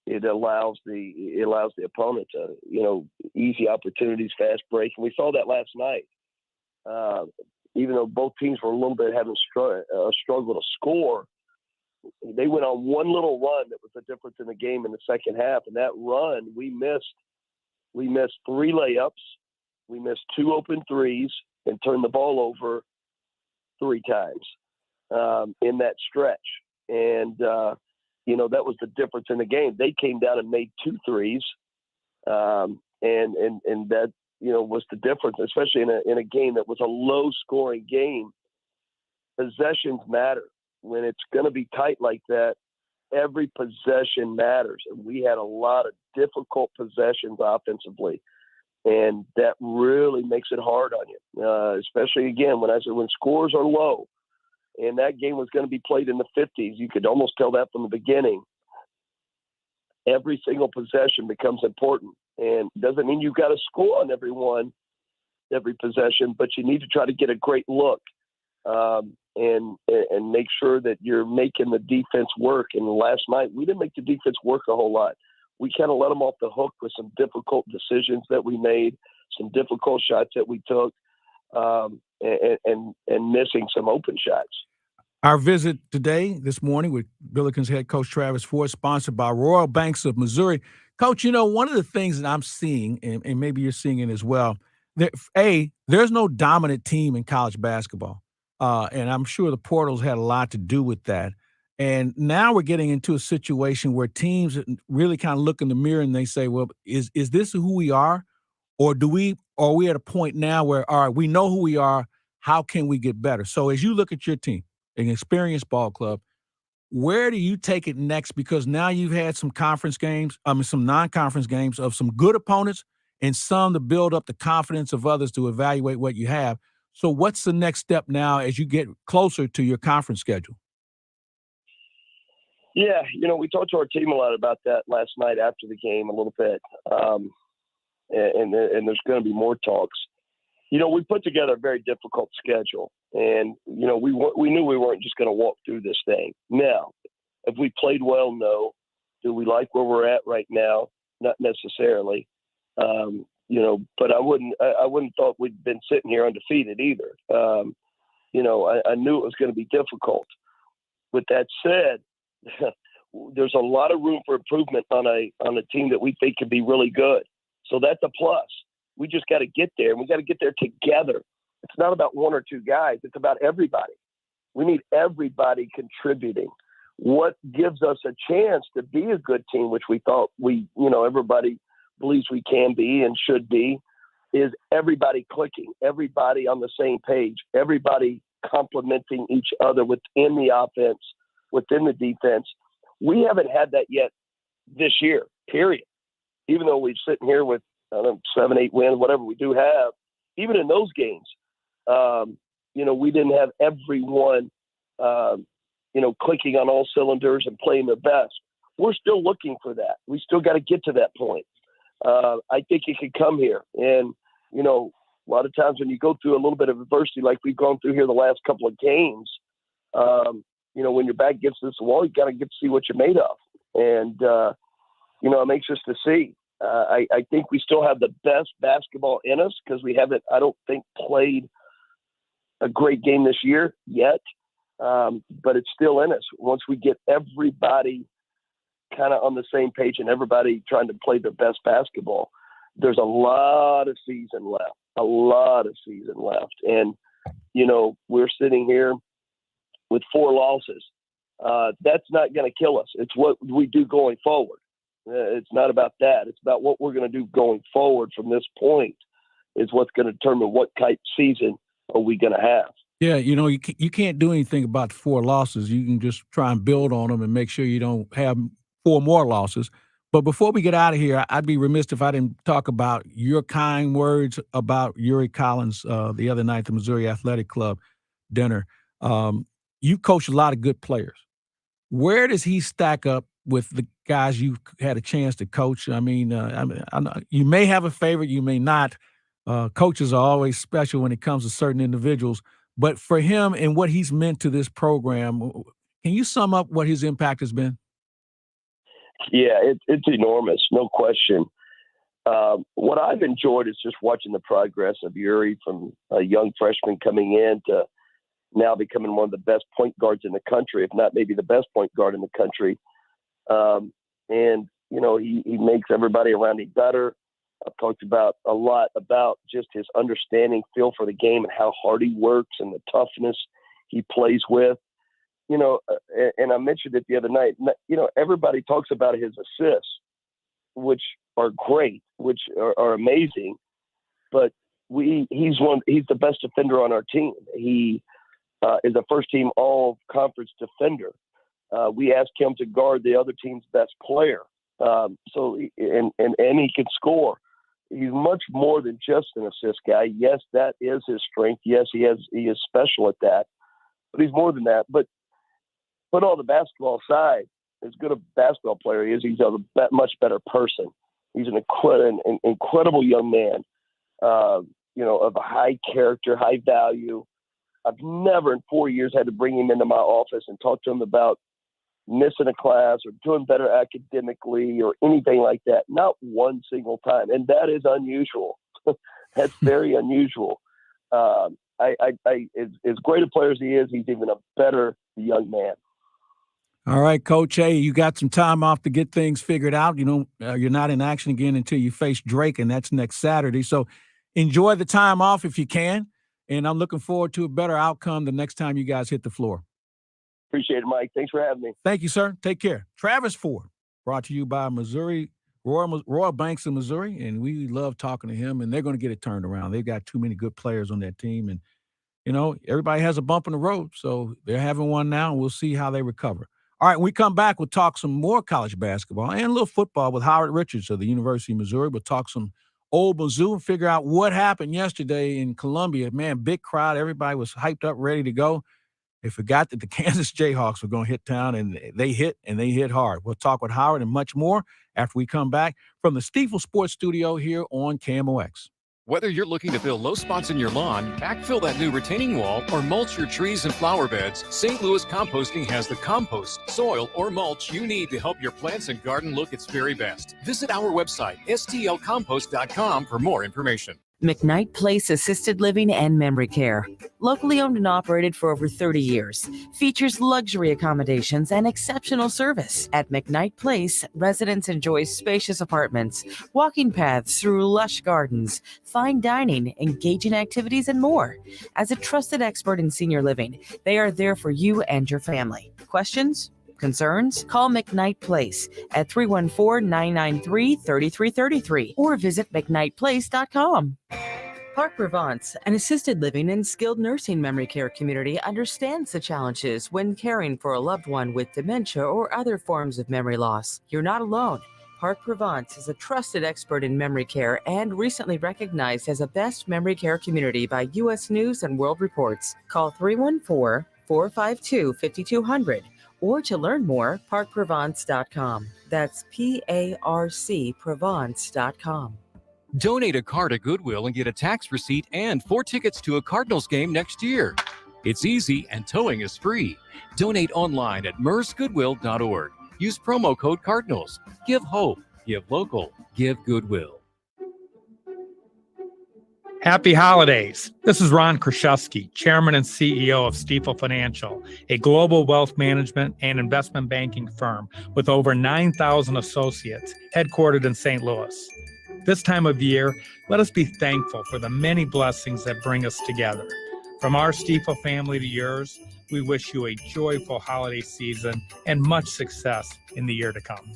It allows the opponent to, easy opportunities, fast break. And we saw that last night. Even though both teams were a little bit having a struggle to score, they went on one little run that was the difference in the game in the second half. And that run, we missed 3 layups, we missed 2 open threes, and turned the ball over 3 times in that stretch. And that was the difference in the game. They came down and made 2 threes, and that was the difference, especially in a game that was a low-scoring game. Possessions matter. When it's going to be tight like that, every possession matters. And we had a lot of difficult possessions offensively, and that really makes it hard on you, especially, again, when scores are low. And that game was going to be played in the 50s. You could almost tell that from the beginning. Every single possession becomes important. And doesn't mean you've got to score on every possession, but you need to try to get a great look and make sure that you're making the defense work. And last night, we didn't make the defense work a whole lot. We kind of let them off the hook with some difficult decisions that we made, some difficult shots that we took, and missing some open shots. Our visit today, this morning, with Billikens head coach Travis Ford, sponsored by Royal Banks of Missouri. Coach, one of the things that I'm seeing, and maybe you're seeing it as well, there's no dominant team in college basketball. And I'm sure the portals had a lot to do with that. And now we're getting into a situation where teams really kind of look in the mirror and they say, well, is this who we are? Or are we at a point now where, all right, we know who we are, how can we get better? So as you look at your team, an experienced ball club, where do you take it next? Because now you've had some some non-conference games of some good opponents and some to build up the confidence of others to evaluate what you have. So what's the next step now as you get closer to your conference schedule? Yeah, we talked to our team a lot about that last night after the game a little bit. And there's going to be more talks. We put together a very difficult schedule, and, we knew we weren't just going to walk through this thing. Now, if we played well, no. Do we like where we're at right now? Not necessarily. But I wouldn't thought we'd been sitting here undefeated either. I knew it was going to be difficult. With that said, there's a lot of room for improvement on a team that we think can be really good. So that's a plus. We just got to get there, and we got to get there together. It's not about 1 or 2 guys. It's about everybody. We need everybody contributing. What gives us a chance to be a good team, which we thought everybody believes we can be and should be, is everybody clicking, everybody on the same page, everybody complementing each other within the offense, within the defense. We haven't had that yet this year, period. Even though we're sitting here with 7, 8 wins, whatever we do have, even in those games, we didn't have everyone, clicking on all cylinders and playing their best. We're still looking for that. We still got to get to that point. I think it could come here. And, a lot of times when you go through a little bit of adversity, like we've gone through here the last couple of games, when your back gets to this wall, you got to get to see what you're made of. And, I'm anxious to see. I think we still have the best basketball in us because we haven't, I don't think, played a great game this year yet. But it's still in us. Once we get everybody kind of on the same page and everybody trying to play their best basketball, there's a lot of season left. And, we're sitting here with 4 losses. That's not going to kill us. It's what we do going forward. It's not about that. It's about what we're going to do going forward from this point is what's going to determine what type season are we going to have. Yeah, you can't do anything about the 4 losses. You can just try and build on them and make sure you don't have 4 more losses. But before we get out of here, I'd be remiss if I didn't talk about your kind words about Yuri Collins the other night at the Missouri Athletic Club dinner. You coached a lot of good players. Where does he stack up with the guys you had a chance to coach? I mean, I know you may have a favorite, you may not. Coaches are always special when it comes to certain individuals. But for him and what he's meant to this program, can you sum up what his impact has been? Yeah, it's enormous, no question. What I've enjoyed is just watching the progress of Yuri from a young freshman coming in to now becoming one of the best point guards in the country, if not maybe the best point guard in the country. And, you know, he makes everybody around him better. I've talked about a lot about just his understanding, feel for the game and how hard he works and the toughness he plays with. You know, and I mentioned it the other night, you know, everybody talks about his assists, which are great, which are amazing, but he's the best defender on our team. He is a first team all conference defender. We ask him to guard the other team's best player. So he can score. He's much more than just an assist guy. Yes, that is his strength. Yes, he is special at that, but he's more than that. But put all the basketball aside, as good a basketball player he is, he's a much better person. He's an incredible young man, you know, of a high character, high value. I've never in 4 years had to bring him into my office and talk to him about missing a class or doing better academically or anything like that. Not one single time. And that is unusual. That's very unusual. As great a player as he is, he's even a better young man. All right, Coach. Hey, you got some time off to get things figured out. You know, you're not in action again until you face Drake, and that's next Saturday. So enjoy the time off if you can. And I'm looking forward to a better outcome the next time you guys hit the floor. Appreciate it, Mike. Thanks for having me. Thank you, sir. Take care. Travis Ford, brought to you by Missouri, Royal Banks of Missouri, and we love talking to him, and they're going to get it turned around. They've got too many good players on that team, and, you know, everybody has a bump in the road, so they're having one now, and we'll see how they recover. All right, when we come back, we'll talk some more college basketball and a little football with Howard Richards of the University of Missouri. We'll talk some old Mizzou and figure out what happened yesterday in Columbia. Man, big crowd. Everybody was hyped up, ready to go. They forgot that the Kansas Jayhawks were going to hit town, and they hit hard. We'll talk with Howard and much more after we come back from the Stiefel Sports Studio here on KMOX. Whether you're looking to fill low spots in your lawn, backfill that new retaining wall, or mulch your trees and flower beds, St. Louis Composting has the compost, soil, or mulch you need to help your plants and garden look its very best. Visit our website, stlcompost.com, for more information. McKnight Place Assisted Living and Memory Care. Locally owned and operated for over 30 years. Features luxury accommodations and exceptional service. At McKnight Place, residents enjoy spacious apartments, walking paths through lush gardens, fine dining, engaging activities, and more. As a trusted expert in senior living, they are there for you and your family. Questions? Concerns? Call McKnight Place at 314-993-3333 or visit McKnightPlace.com. Park Provence, an assisted living and skilled nursing memory care community, understands the challenges when caring for a loved one with dementia or other forms of memory loss. You're not alone. Park Provence is a trusted expert in memory care and recently recognized as a best memory care community by U.S. News and World Reports. Call 314-452-5200. Or to learn more, parkprovence.com. That's PARC Provence.com. Donate a car to Goodwill and get a tax receipt and 4 tickets to a Cardinals game next year. It's easy and towing is free. Donate online at mersgoodwill.org. Use promo code Cardinals. Give hope. Give local. Give Goodwill. Happy holidays. This is Ron Kraszewski, Chairman and CEO of Stiefel Financial, a global wealth management and investment banking firm with over 9,000 associates headquartered in St. Louis. This time of year, let us be thankful for the many blessings that bring us together. From our Stiefel family to yours, we wish you a joyful holiday season and much success in the year to come.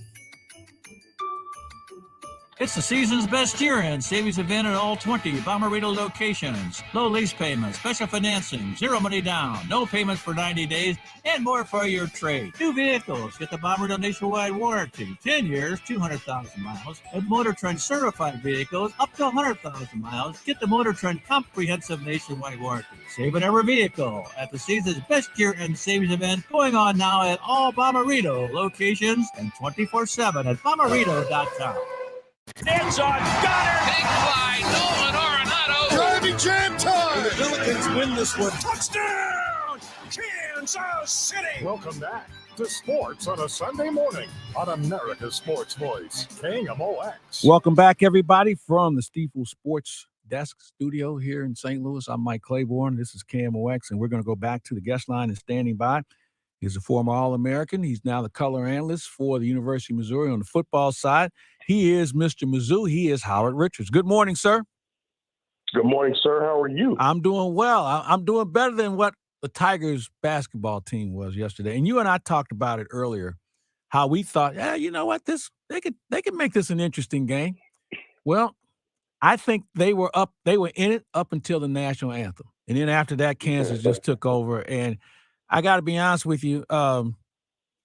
It's the season's best year-end savings event at all 20 Bommarito locations. Low lease payments, special financing, zero money down, no payments for 90 days, and more for your trade. New vehicles, get the Bommarito nationwide warranty, 10 years, 200,000 miles. And Motor Trend certified vehicles, up to 100,000 miles, get the Motor Trend comprehensive nationwide warranty. Save on every vehicle at the season's best year-end savings event going on now at all Bommarito locations and 24/7 at Bommarito.com. It's on Goddard. Big fly, Nolan Arenado. Driving jam time. The Billikens win this one. Touchdown, Kansas City. Welcome back to Sports on a Sunday morning on America's Sports Voice, KMOX. Welcome back, everybody, from the Stifel Sports Desk studio here in St. Louis. I'm Mike Claiborne. This is KMOX, and we're going to go back to the guest line and standing by. He's a former All-American. He's now the color analyst for the University of Missouri on the football side. He is Mr. Mizzou. He is Howard Richards. Good morning, sir. Good morning, sir. How are you? I'm doing well. I'm doing better than what the Tigers basketball team was yesterday. And you and I talked about it earlier, how we thought, yeah, you know what, they could make this an interesting game. Well, I think they were in it up until the national anthem. And then after that, Kansas just took over. And I got to be honest with you,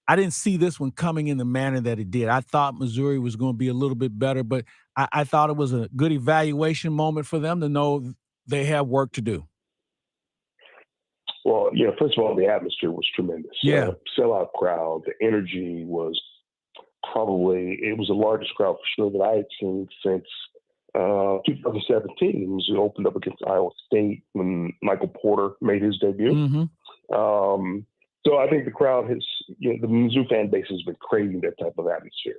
I didn't see this one coming in the manner that it did. I thought Missouri was going to be a little bit better, but I thought it was a good evaluation moment for them to know they have work to do. Well, first of all, the atmosphere was tremendous. Yeah. Sellout crowd. The energy was it was the largest crowd for sure that I had seen since 2017. It was opened up against Iowa State when Michael Porter made his debut. Mm-hmm. So I think the crowd has, the Mizzou fan base has been craving that type of atmosphere.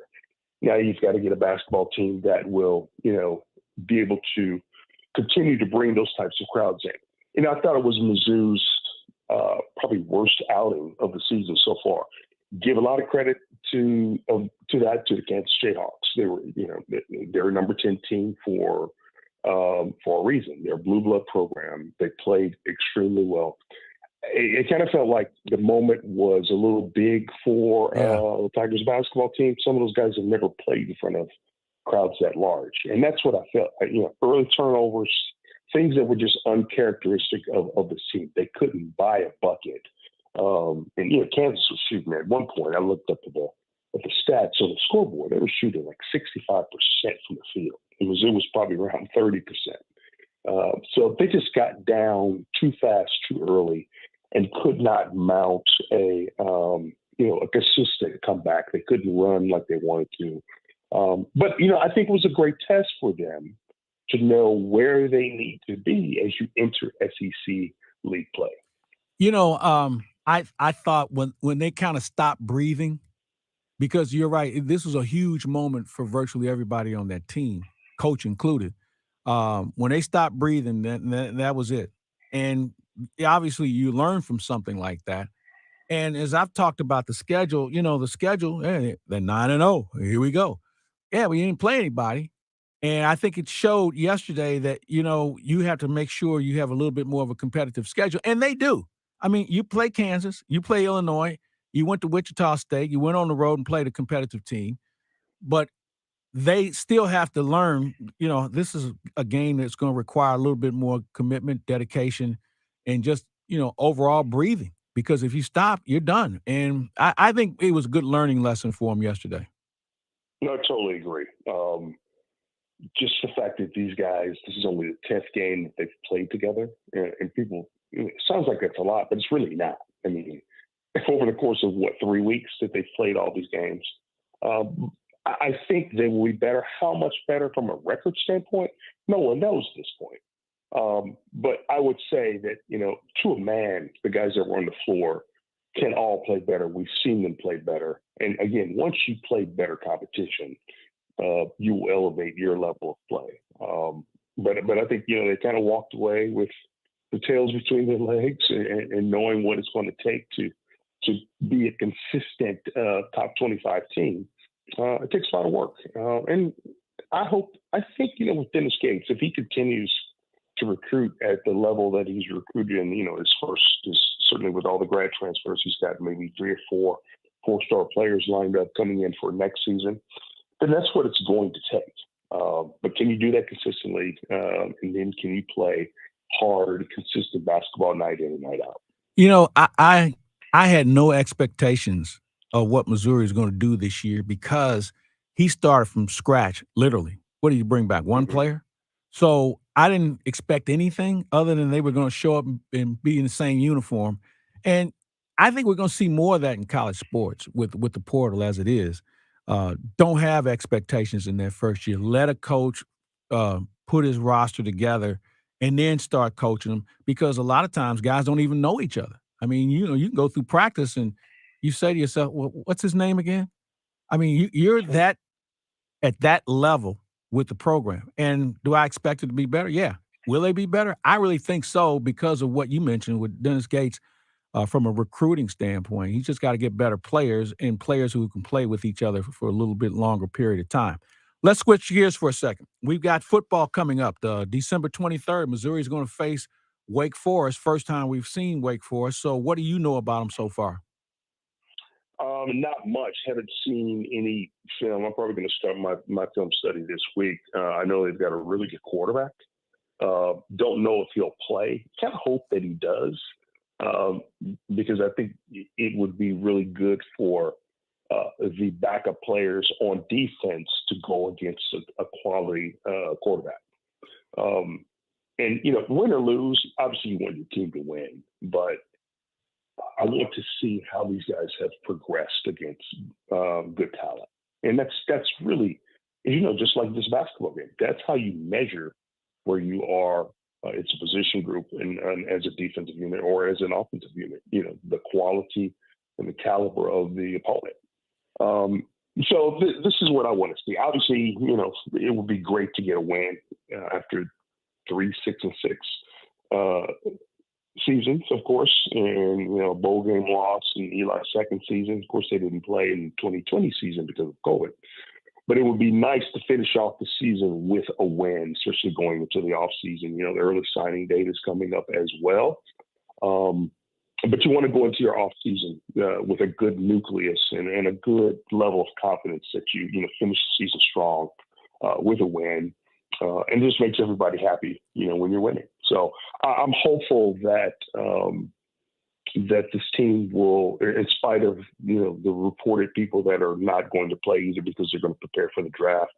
Now you've got to get a basketball team that will, be able to continue to bring those types of crowds in. I thought it was Mizzou's probably worst outing of the season so far. Give a lot of credit to the Kansas Jayhawks. They were, they're a number 10 team for a reason. They're a blue blood program. They played extremely well. It kind of felt like the moment was a little big for the Tigers basketball team. Some of those guys have never played in front of crowds that large. And that's what I felt. Early turnovers, things that were just uncharacteristic of the team. They couldn't buy a bucket. And, Kansas was shooting at one point. I looked up at the stats on the scoreboard. They were shooting like 65% from the field. It was probably around 30%. So they just got down too fast, too early, and could not mount a consistent comeback. They couldn't run like they wanted to. But I think it was a great test for them to know where they need to be as you enter SEC league play. I thought when they kind of stopped breathing, because you're right, this was a huge moment for virtually everybody on that team, coach included. When they stopped breathing, that was it. And obviously you learn from something like that. And as I've talked about the schedule, they're 9-0. Here we go. Yeah, we didn't play anybody. And I think it showed yesterday that, you have to make sure you have a little bit more of a competitive schedule. And they do. I mean, you play Kansas, you play Illinois, you went to Wichita State, you went on the road and played a competitive team. But they still have to learn, this is a game that's going to require a little bit more commitment, dedication, and just, overall breathing. Because if you stop, you're done. And I think it was a good learning lesson for them yesterday. No, I totally agree. Just the fact that these guys, this is only the 10th game that they've played together. And people, it sounds like that's a lot, but it's really not. I mean, over the course of, 3 weeks that they've played all these games, I think they will be better. How much better from a record standpoint? No one knows at this point. But I would say that, to a man, the guys that were on the floor can all play better. We've seen them play better. And again, once you play better competition, you will elevate your level of play. But I think, they kind of walked away with the tails between their legs and knowing what it's going to take to be a consistent top 25 team. It takes a lot of work. And I think, with Dennis Gates, if he continues to recruit at the level that he's recruited in, certainly with all the grad transfers, he's got maybe 3 or 4 4-star players lined up coming in for next season, then that's what it's going to take. But can you do that consistently? And then can you play hard, consistent basketball night in and night out? You know, I had no expectations of what Missouri is going to do this year because he started from scratch, literally. What did you bring back? One player? So I didn't expect anything other than they were going to show up and be in the same uniform. And I think we're going to see more of that in college sports with the portal as it is. Don't have expectations in their first year. Let a coach put his roster together and then start coaching them, because a lot of times guys don't even know each other. I mean, you know, you can go through practice and you say to yourself, well, what's his name again? I mean, you're that at that level with the program. And do I expect it to be better? Yeah. Will they be better? I really think so, because of what you mentioned with Dennis Gates from a recruiting standpoint. He's just got to get better players and players who can play with each other for a little bit longer period of time. Let's switch gears for a second. We've got football coming up. December 23rd, Missouri is going to face Wake Forest. First time we've seen Wake Forest. So what do you know about them so far? Not much. Haven't seen any film. I'm probably going to start my film study this week. I know they've got a really good quarterback. Don't know if he'll play. Kind of hope that he does, because I think it would be really good for the backup players on defense to go against a quality quarterback. And, you know, win or lose, obviously you want your team to win, but I want to see how these guys have progressed against good talent. And that's really, you know, just like this basketball game, that's how you measure where you are. It's a position group and as a defensive unit or as an offensive unit, you know, the quality and the caliber of the opponent. So this is what I want to see. Obviously, you know, it would be great to get a win after 3 6-6 seasons, of course, and, you know, bowl game loss in Eli's second season. Of course, they didn't play in the 2020 season because of COVID. But it would be nice to finish off the season with a win, especially going into the offseason. You know, the early signing date is coming up as well. But you want to go into your offseason with a good nucleus and a good level of confidence that you finish the season strong with a win. And just makes everybody happy, you know, when you're winning. So I'm hopeful that that this team will, in spite of, you know, the reported people that are not going to play either because they're going to prepare for the draft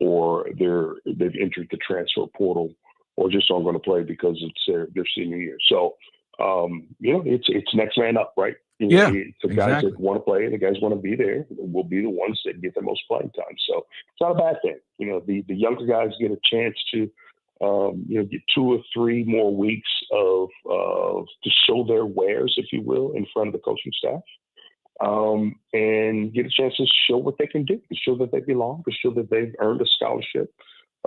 or they've entered the transfer portal or just aren't going to play because it's their senior year. So, you know, it's next man up, right? You know, the guys that want to play, the guys want to be there, will be the ones that get the most playing time. So it's not a bad thing. You know, the younger guys get a chance to, you know, get 2 or 3 more weeks of to show their wares, if you will, in front of the coaching staff, and get a chance to show what they can do, to show that they belong, to show that they've earned a scholarship.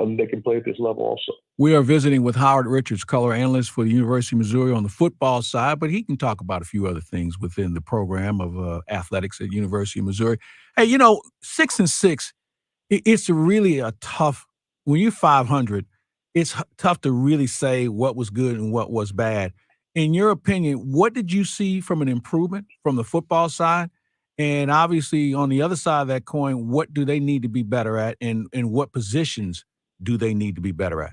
They can play at this level also. We are visiting with Howard Richards, color analyst for the University of Missouri on the football side, but he can talk about a few other things within the program of athletics at University of Missouri. Hey, you know, 6-6, it's really a tough, when you're 500, it's tough to really say what was good and what was bad. In your opinion, what did you see from an improvement from the football side? And obviously, on the other side of that coin, what do they need to be better at, and what positions do they need to be better at?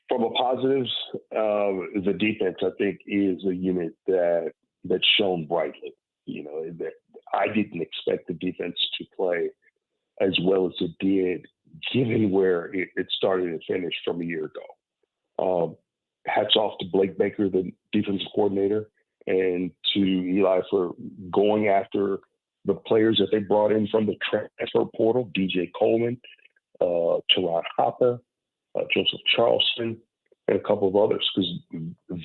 From a positives, the defense, I think, is a unit that's shown brightly. You know, that I didn't expect the defense to play as well as it did, given where it started and finished from a year ago. Hats off to Blake Baker, the defensive coordinator, and to Eli for going after the players that they brought in from the transfer portal, DJ Coleman, Teron Hopper, Joseph Charleston, and a couple of others, because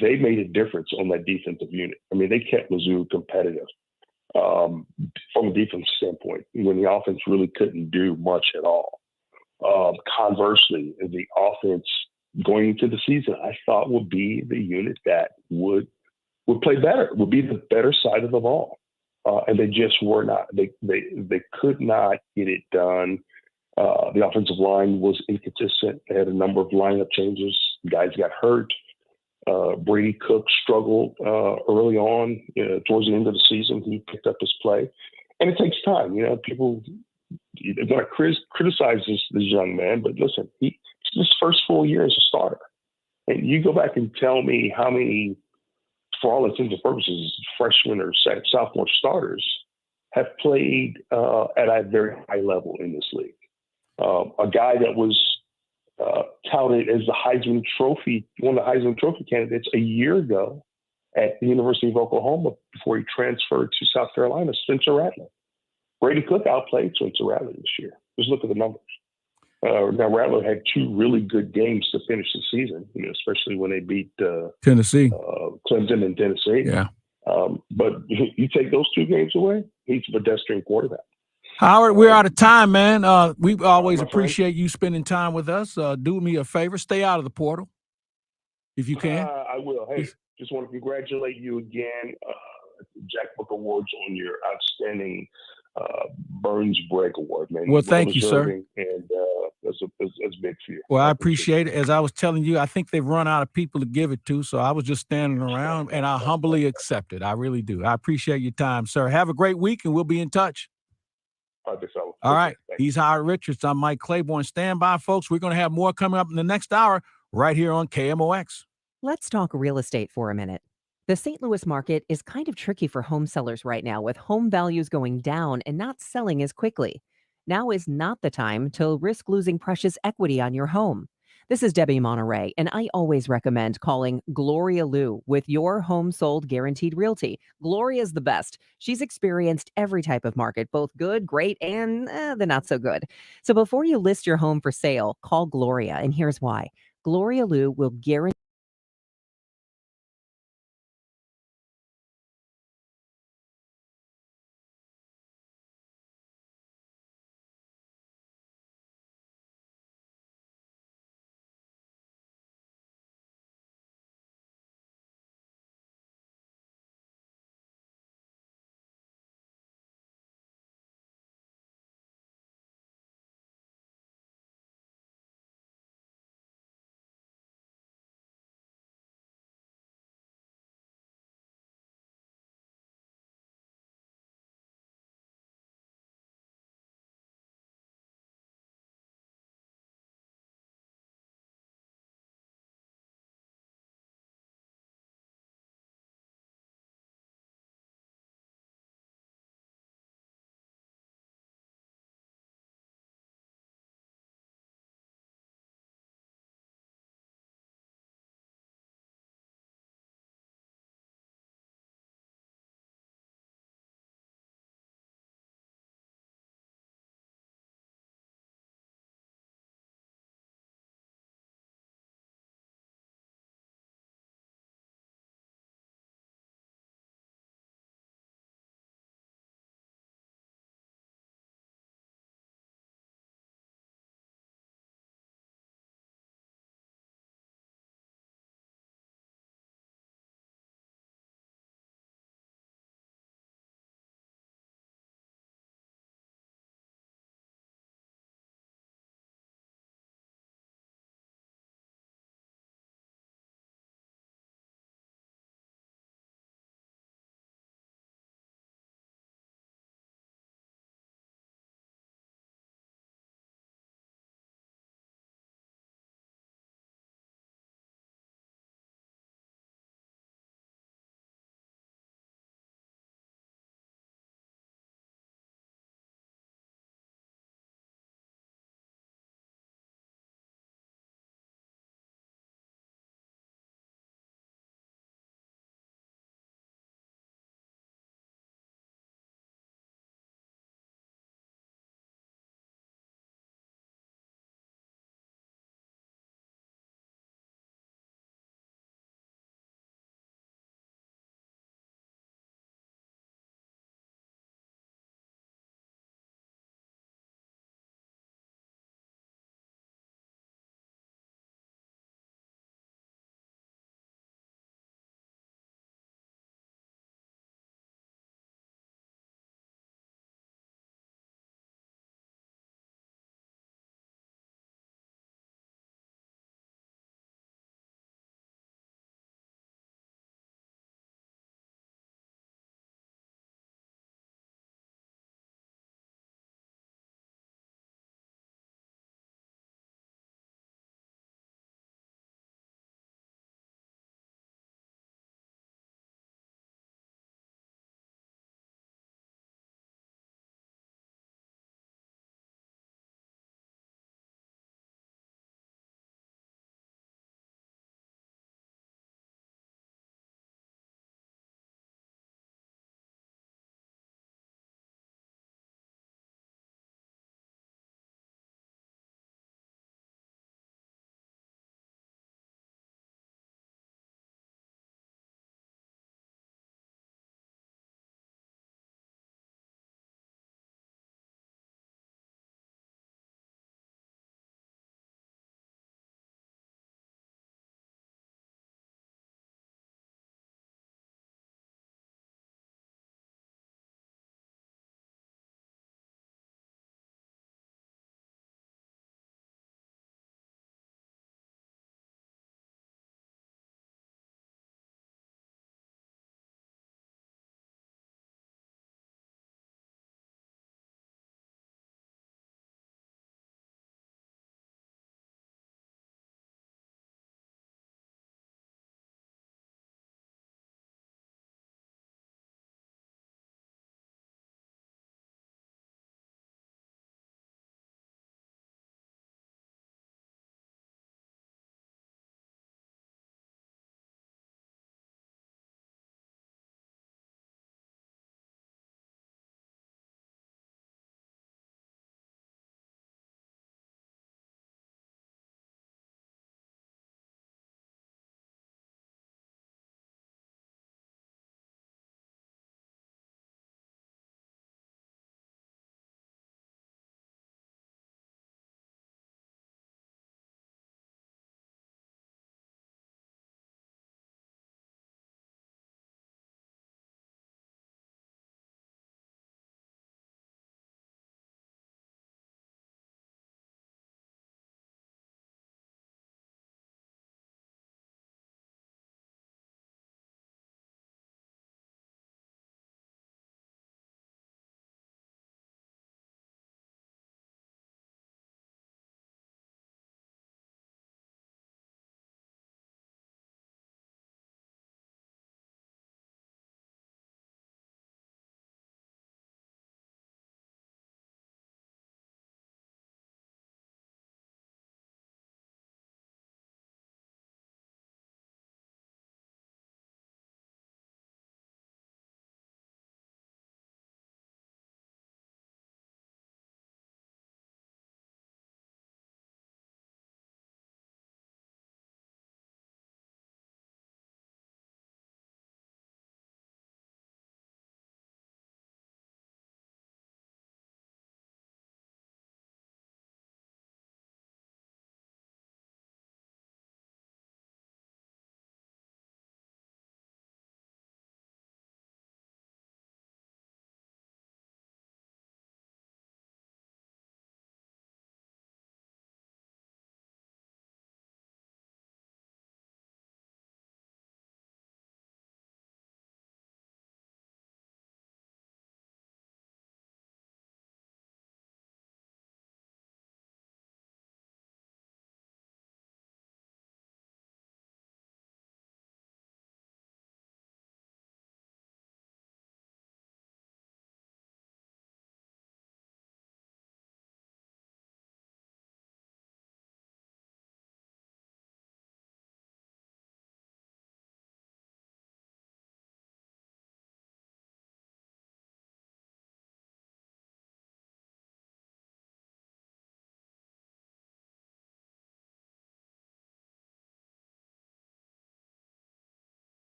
they made a difference on that defensive unit. I mean, they kept Mizzou competitive from a defense standpoint when the offense really couldn't do much at all. Conversely, the offense going into the season, I thought would be the unit that would play better, would be the better side of the ball. And they just were not. They could not get it done. The offensive line was inconsistent. They had a number of lineup changes. Guys got hurt. Brady Cook struggled early on. Towards the end of the season, he picked up his play. And it takes time. You know, people when I criticize this young man, but listen, it's his first full year as a starter. And you go back and tell me how many, for all intents and purposes, freshmen or sophomore starters have played at a very high level in this league. A guy that was touted as the Heisman Trophy, one of the Heisman Trophy candidates a year ago at the University of Oklahoma before he transferred to South Carolina, Spencer Rattler. Brady Cook outplayed Spencer Rattler this year. Just look at the numbers. Now, Rattler had two really good games to finish the season, especially when they beat Tennessee, Clemson, and Tennessee. Yeah. But you take those two games away, he's a pedestrian quarterback. Howard, we're out of time, man. We always appreciate you spending time with us. Do me a favor, stay out of the portal if you can. I will. Hey, just want to congratulate you again, Jack Book Awards, on your outstanding Burns Break Award, man. Well, thank you, sir. And that's big for you. Well, I appreciate it. As I was telling you, I think they've run out of people to give it to, so I was just standing around, and I humbly accept it. I really do. I appreciate your time, sir. Have a great week, and we'll be in touch. All right. He's Howard Richards. I'm Mike Claiborne. Stand by, folks. We're going to have more coming up in the next hour right here on KMOX. Let's talk real estate for a minute. The St. Louis market is kind of tricky for home sellers right now, with home values going down and not selling as quickly. Now is not the time to risk losing precious equity on your home. This is Debbie Monterey, and I always recommend calling Gloria Liu with your home sold guaranteed realty. Gloria's the best. She's experienced every type of market, both good, great, and the not so good. So before you list your home for sale, call Gloria, and here's why. Gloria Liu will guarantee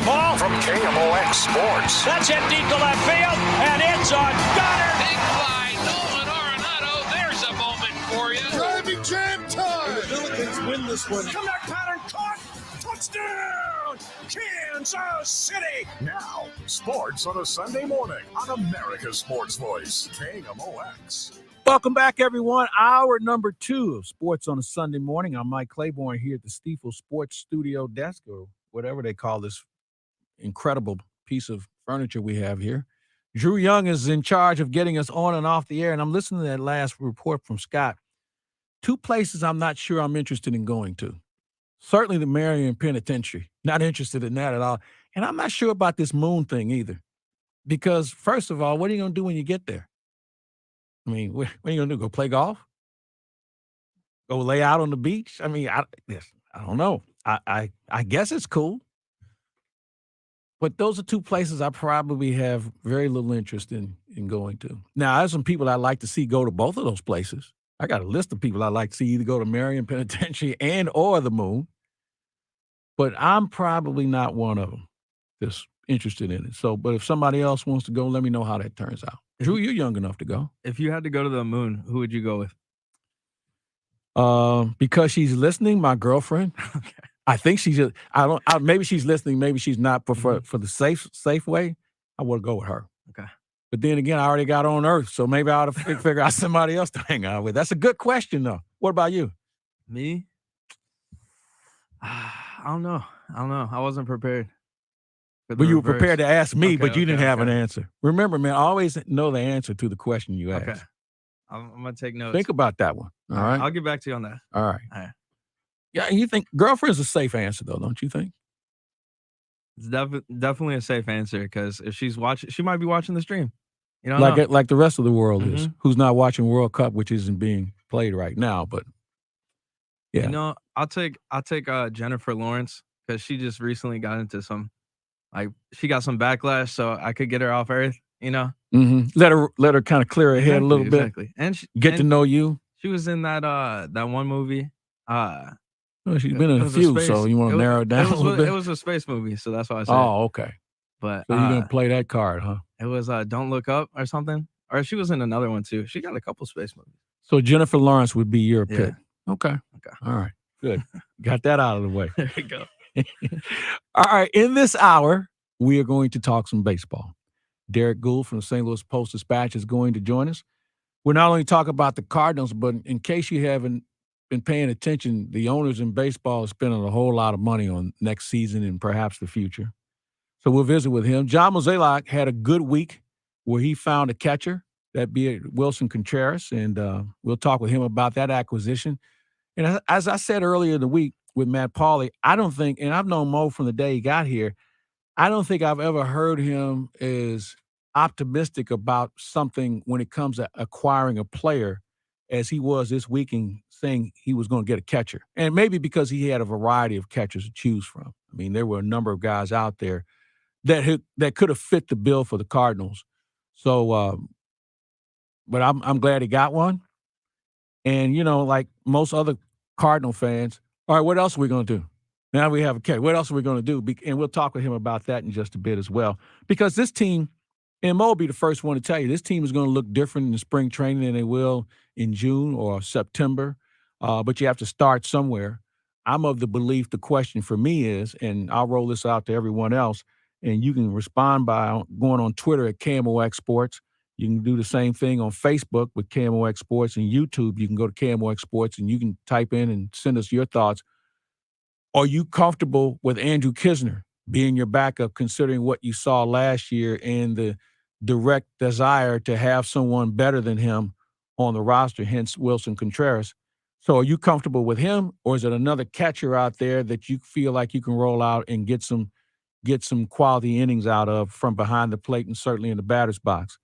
fly ball from KMOX Sports. That's hit deep to left field, and it's a gunner. Big fly, Nolan Arenado. There's a moment for you. Driving jam time. The Billikens win this one. Comeback pattern caught. Touchdown, Kansas City. Now, sports on a Sunday morning on America's Sports Voice, KMOX. Welcome back, everyone. Hour number 2 of Sports on a Sunday morning. I'm Mike Claiborne here at the Stifel Sports Studio desk, or whatever they call this incredible piece of furniture we have here. Drew Young is in charge of getting us on and off the air, and I'm listening to that last report from Scott. 2 places I'm not sure I'm interested in going to. Certainly the Marion Penitentiary. Not interested in that at all. And I'm not sure about this moon thing either. Because, first of all, what are you going to do when you get there? I mean, what are you going to do? Go play golf? Go lay out on the beach? I mean, I don't know. I guess it's cool. But those are 2 places I probably have very little interest in going to. Now, there's some people I'd like to see go to both of those places. I got a list of people I'd like to see either go to Marion Penitentiary and or the moon. But I'm probably not one of them that's interested in it. So, but if somebody else wants to go, let me know how that turns out. Drew, you're young enough to go. If you had to go to the moon, who would you go with? Because she's listening, my girlfriend. Okay. I think she's just, maybe she's listening, maybe she's not, but for the safe way, I would go with her. Okay. But then again, I already got on Earth, so maybe I ought to figure out somebody else to hang out with. That's a good question, though. What about you? Me? I don't know. I wasn't prepared. But you were prepared to ask me, but you didn't have an an answer. Remember, man, always know the answer to the question you ask. Okay. I'm going to take notes. Think about that one. All right. I'll get back to you on that. All right. All right. Yeah, you think girlfriend's a safe answer, though, don't you think? It's definitely a safe answer, because if she's watching, she might be watching the stream. You know, like the rest of the world is, who's not watching World Cup, which isn't being played right now. But yeah, you know, I'll take Jennifer Lawrence, because she just recently got into she got some backlash, so I could get her off Earth. You know, let her kind of clear her head a little bit, and get to know you. She was in that one movie. Well, she's been in a few, so you want to narrow it down a little bit? It was a space movie, so that's why I said. Oh, okay. But so you're gonna play that card, huh? It was Don't Look Up or something, or she was in another one too. She got a couple space movies. So Jennifer Lawrence would be your pick. Okay. Okay. All right. Good. Got that out of the way. There you go. All right. In this hour, we are going to talk some baseball. Derek Gould from the St. Louis Post-Dispatch is going to join us. We're not only talking about the Cardinals, but in case you haven't been paying attention, the owners in baseball are spending a whole lot of money on next season and perhaps the future. So we'll visit with him. John Mozeliak had a good week where he found a catcher, that be it Wilson Contreras, and we'll talk with him about that acquisition. And as I said earlier in the week with Matt Pauley, I don't think, and I've known Mo from the day he got here, I don't think I've ever heard him as optimistic about something when it comes to acquiring a player as he was this weekend, saying he was going to get a catcher. And maybe because he had a variety of catchers to choose from. I mean, there were a number of guys out there that could have fit the bill for the Cardinals. So, but I'm glad he got one. And, you know, like most other Cardinal fans, all right, what else are we going to do? Now we have a catcher. What else are we going to do? And we'll talk with him about that in just a bit as well. Because this team, and Mo will be the first one to tell you, this team is going to look different in the spring training than they will in June or September. But you have to start somewhere. I'm of the belief the question for me is, and I'll roll this out to everyone else, and you can respond by going on Twitter at KMOX Sports. You can do the same thing on Facebook with KMOX Sports, and YouTube. You can go to KMOX Sports and you can type in and send us your thoughts. Are you comfortable with Andrew Kisner being your backup, considering what you saw last year and the direct desire to have someone better than him on the roster, hence Wilson Contreras? So are you comfortable with him, or is it another catcher out there that you feel like you can roll out and get some quality innings out of from behind the plate and certainly in the batter's box?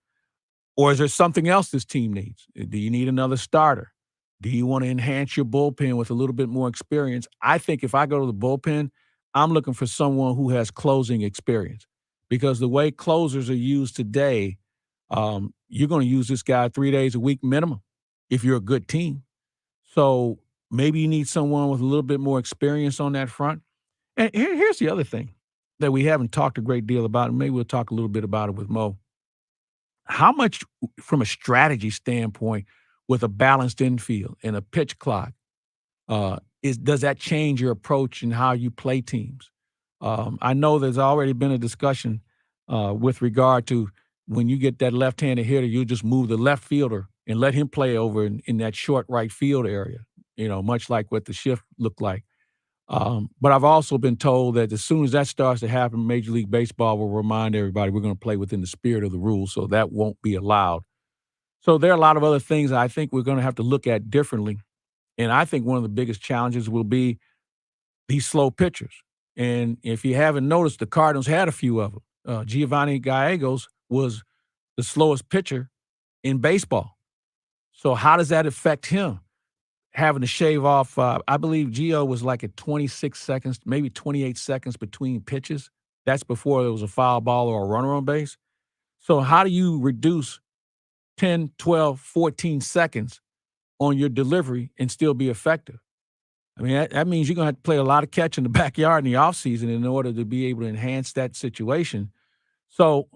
Or is there something else this team needs? Do you need another starter? Do you want to enhance your bullpen with a little bit more experience? I think if I go to the bullpen, I'm looking for someone who has closing experience, because the way closers are used today, you're going to use this guy 3 days a week minimum if you're a good team. So maybe you need someone with a little bit more experience on that front. And here's the other thing. that we haven't talked a great deal about, and maybe we'll talk a little bit about it with Mo. How much, from a strategy standpoint, with a balanced infield and a pitch clock, does that change your approach and how you play teams? I know there's already been a discussion with regard to when you get that left-handed hitter, you just move the left fielder and let him play over in that short right field area, much like what the shift looked like. But I've also been told that as soon as that starts to happen, Major League Baseball will remind everybody we're going to play within the spirit of the rules, so that won't be allowed. So there are a lot of other things I think we're going to have to look at differently. And I think one of the biggest challenges will be these slow pitchers. And if you haven't noticed, the Cardinals had a few of them. Giovanni Gallegos was the slowest pitcher in baseball. So how does that affect him? Having to shave off, I believe Gio was like at 26 seconds, maybe 28 seconds between pitches. That's before there was a foul ball or a runner on base. So how do you reduce 10, 12, 14 seconds on your delivery and still be effective? I mean, that means you're going to have to play a lot of catch in the backyard in the offseason in order to be able to enhance that situation. So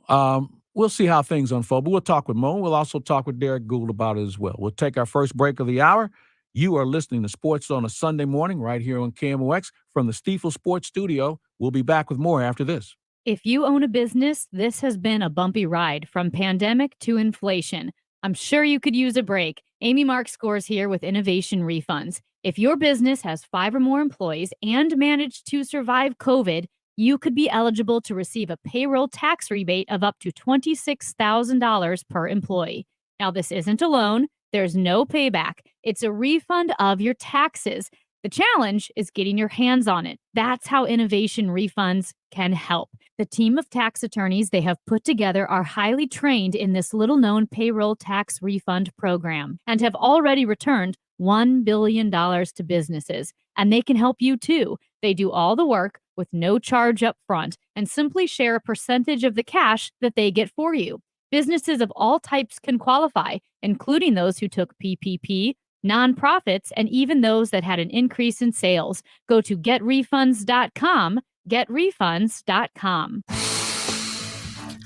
we'll see how things unfold. But we'll talk with Mo. We'll also talk with Derek Gould about it as well. We'll take our first break of the hour. You are listening to Sports on a Sunday Morning right here on KMOX from the Stiefel Sports Studio. We'll be back with more after this. If you own a business, this has been a bumpy ride from pandemic to inflation. I'm sure you could use a break. Amy Mark Scores here with Innovation Refunds. If your business has 5 or more employees and managed to survive COVID, you could be eligible to receive a payroll tax rebate of up to $26,000 per employee. Now, this isn't a loan. There's no payback. It's a refund of your taxes. The challenge is getting your hands on it. That's how Innovation Refunds can help. The team of tax attorneys they have put together are highly trained in this little-known payroll tax refund program and have already returned $1 billion to businesses. And they can help you too. They do all the work with no charge up front and simply share a percentage of the cash that they get for you. Businesses of all types can qualify, including those who took PPP, nonprofits, and even those that had an increase in sales. Go to getrefunds.com, getrefunds.com.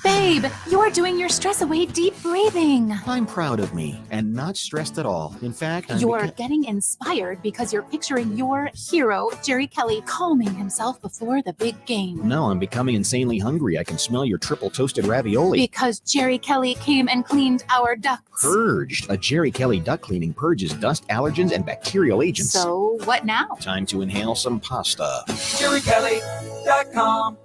Babe, you're doing your stress away deep breathing. I'm proud of me and not stressed at all. In fact, You're getting inspired because you're picturing your hero, Jerry Kelly, calming himself before the big game. No, I'm becoming insanely hungry. I can smell your triple toasted ravioli. Because Jerry Kelly came and cleaned our ducts. Purged. A Jerry Kelly duct cleaning purges dust, allergens, and bacterial agents. So what now? Time to inhale some pasta. JerryKelly.com.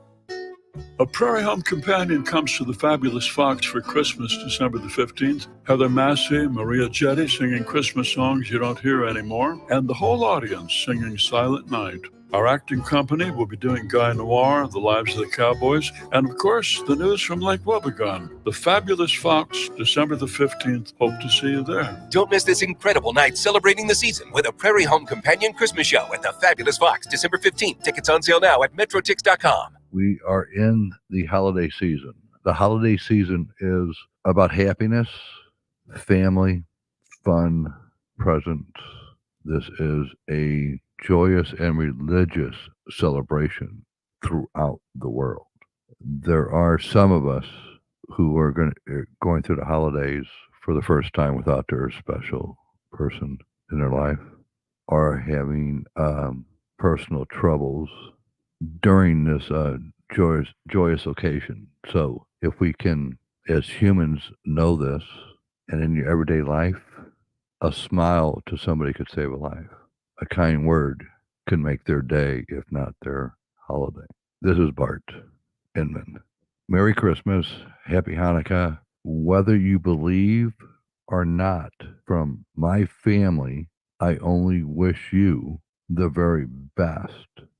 A Prairie Home Companion comes to the Fabulous Fox for Christmas, December the 15th. Heather Massey, Maria Jetty singing Christmas songs you don't hear anymore, and the whole audience singing Silent Night. Our acting company will be doing Guy Noir, The Lives of the Cowboys, and of course, the news from Lake Wobegon. The Fabulous Fox, December the 15th. Hope to see you there. Don't miss this incredible night celebrating the season with a Prairie Home Companion Christmas show at the Fabulous Fox, December 15th. Tickets on sale now at MetroTix.com. We are in the holiday season. The holiday season is about happiness, family, fun, presents. This is a joyous and religious celebration throughout the world. There are some of us who are going through the holidays for the first time without their special person in their life, or having personal troubles during this joyous occasion. So if we can, as humans, know this, and in your everyday life, a smile to somebody could save a life. A kind word can make their day, if not their holiday. This is Bart Inman. Merry Christmas, Happy Hanukkah. Whether you believe or not, from my family, I only wish you the very best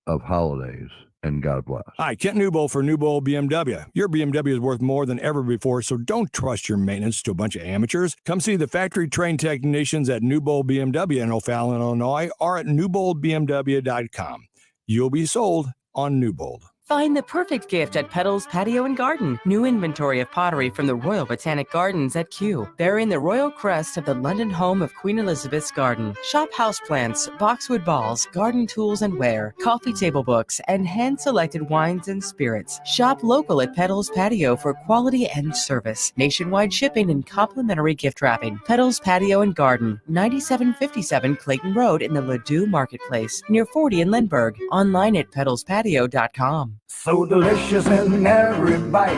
of holidays, and God bless. Hi, Kent Newbold for Newbold BMW. Your BMW is worth more than ever before, so don't trust your maintenance to a bunch of amateurs. Come see the factory-trained technicians at Newbold BMW in O'Fallon, Illinois, or at newboldbmw.com. You'll be sold on Newbold. Find the perfect gift at Petals Patio and Garden. New inventory of pottery from the Royal Botanic Gardens at Kew, bearing the royal crest of the London home of Queen Elizabeth's garden. Shop houseplants, boxwood balls, garden tools and ware, coffee table books, and hand-selected wines and spirits. Shop local at Petals Patio for quality and service. Nationwide shipping and complimentary gift wrapping. Petals Patio and Garden, 9757 Clayton Road in the Ladue Marketplace, near 40 in Lindbergh. Online at petalspatio.com. So delicious in every bite.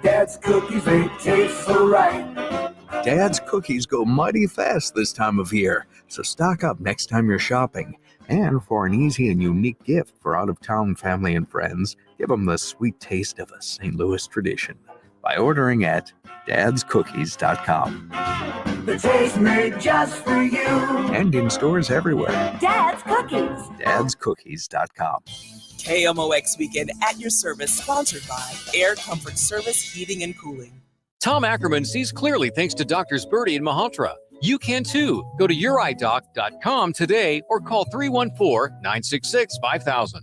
Dad's cookies, they taste so right. Dad's cookies go mighty fast this time of year, so stock up next time you're shopping. And for an easy and unique gift for out-of-town family and friends, give them the sweet taste of a St. Louis tradition by ordering at dadscookies.com. The taste made just for you. And in stores everywhere. Dad's Cookies. dadscookies.com. KMOX Weekend at your service, sponsored by Air Comfort Service Heating and Cooling. Tom Ackerman sees clearly thanks to Doctors Birdie and Mahotra. You can too. Go to yourEyeDoc.com today or call 314-966-5000.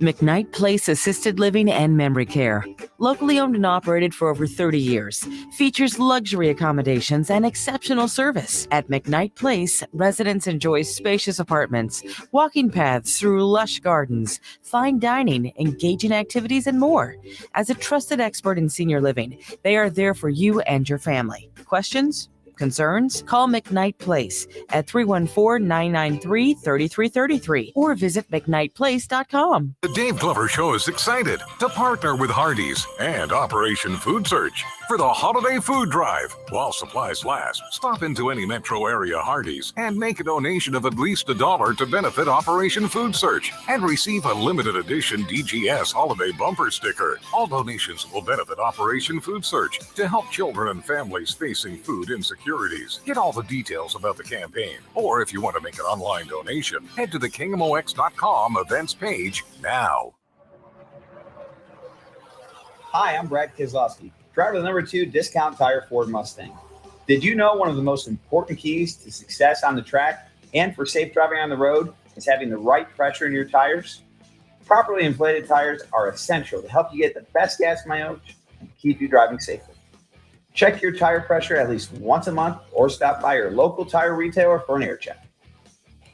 McKnight Place Assisted Living and Memory Care. Locally owned and operated for over 30 years. Features luxury accommodations and exceptional service. At McKnight Place, residents enjoy spacious apartments, walking paths through lush gardens, fine dining, engaging activities, and more. As a trusted expert in senior living, they are there for you and your family. Questions? Concerns? Call McKnight Place at 314-993-3333 or visit McKnightPlace.com. The Dave Glover Show is excited to partner with Hardee's and Operation Food Search for the Holiday Food Drive. While supplies last, stop into any metro area Hardee's and make a donation of at least $1 to benefit Operation Food Search and receive a limited edition DGS Holiday Bumper Sticker. All donations will benefit Operation Food Search to help children and families facing food insecurities. Get all the details about the campaign, or if you want to make an online donation, head to the KMOX.com events page now. Hi, I'm Brad Keselowski, driver of the number 2 Discount Tire Ford Mustang. Did you know one of the most important keys to success on the track and for safe driving on the road is having the right pressure in your tires? Properly inflated tires are essential to help you get the best gas mileage and keep you driving safely. Check your tire pressure at least once a month or stop by your local tire retailer for an air check.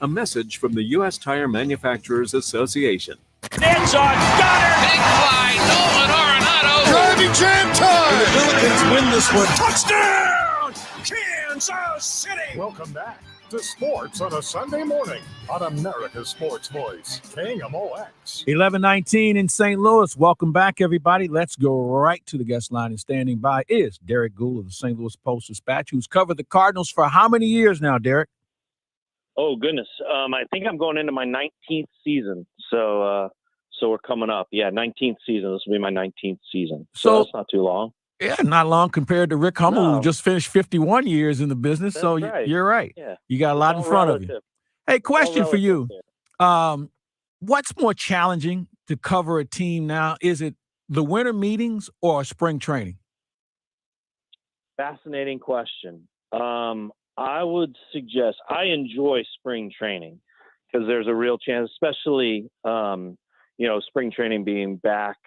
A message from the U.S. Tire Manufacturers Association. It's on Goddard. Big fly. Nolan Arenado. Driving jam time. And the Billikens win this one. Touchdown, Kansas City. Welcome back to Sports on a Sunday morning on America's Sports Voice, KMOX. 11:19 in St. Louis. Welcome back, everybody. Let's go right to the guest line. And standing by is Derek Gould of the St. Louis Post-Dispatch, who's covered the Cardinals for how many years now, Derek? Oh, goodness. I think I'm going into my 19th season. So we're coming up. Yeah, 19th season. This will be my 19th season. So that's not too long. Yeah, not long compared to Rick Hummel, who just finished 51 years in the business. That's so right. You're right. Yeah. You got a lot in front of you. Hey, question for you. What's more challenging to cover a team now? Is it the winter meetings or spring training? Fascinating question. I would suggest I enjoy spring training because there's a real chance, especially, spring training being back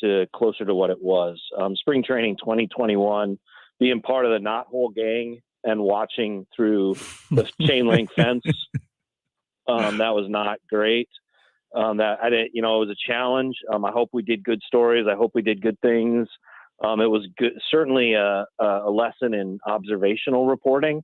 to closer to what it was. Spring training 2021, being part of the Knothole gang and watching through the chain link fence. That was not great. That I didn't, it was a challenge. I hope we did good stories. I hope we did good things. It was good, certainly a lesson in observational reporting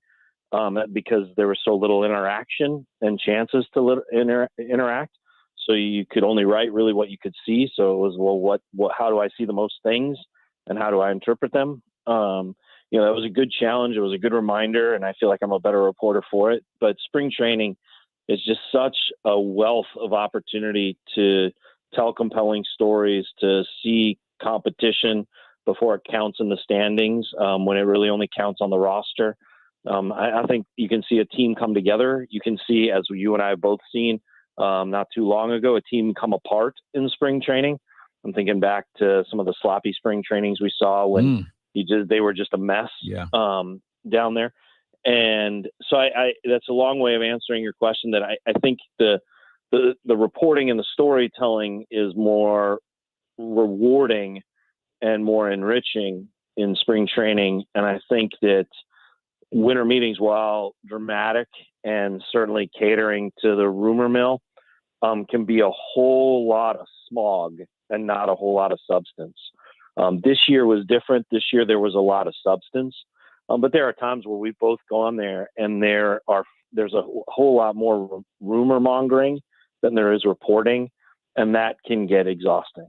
because there was so little interaction and chances to interact. So you could only write really what you could see. So it was, what, how do I see the most things and how do I interpret them? That was a good challenge. It was a good reminder, and I feel like I'm a better reporter for it. But spring training is just such a wealth of opportunity to tell compelling stories, to see competition before it counts in the standings, when it really only counts on the roster. I think you can see a team come together. You can see, as you and I have both seen, not too long ago, a team come apart in spring training. I'm thinking back to some of the sloppy spring trainings we saw when they were just a mess down there. And so I that's a long way of answering your question, that I think the the reporting and the storytelling is more rewarding and more enriching in spring training. And I think that winter meetings, while dramatic and certainly catering to the rumor mill, can be a whole lot of smog and not a whole lot of substance. This year was different. This year there was a lot of substance, but there are times where we've both gone there and there's a whole lot more rumor mongering than there is reporting, and that can get exhausting.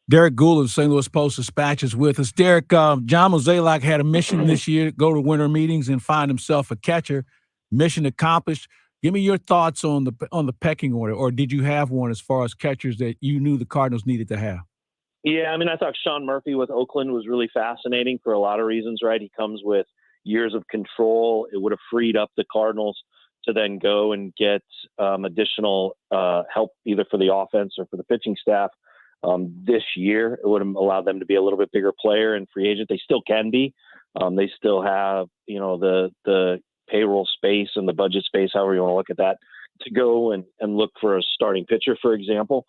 Derek Gould of St. Louis Post-Dispatch is with us. Derek, John Mozeliak had a mission this year to go to winter meetings and find himself a catcher. Mission accomplished. Give me your thoughts on the pecking order, or did you have one as far as catchers that you knew the Cardinals needed to have? Yeah, I mean, I thought Sean Murphy with Oakland was really fascinating for a lot of reasons, right? He comes with years of control. It would have freed up the Cardinals to then go and get additional help either for the offense or for the pitching staff this year. It would have allowed them to be a little bit bigger player and free agent. They still can be. They still have, the payroll space and the budget space, however you want to look at that, to go and look for a starting pitcher, for example.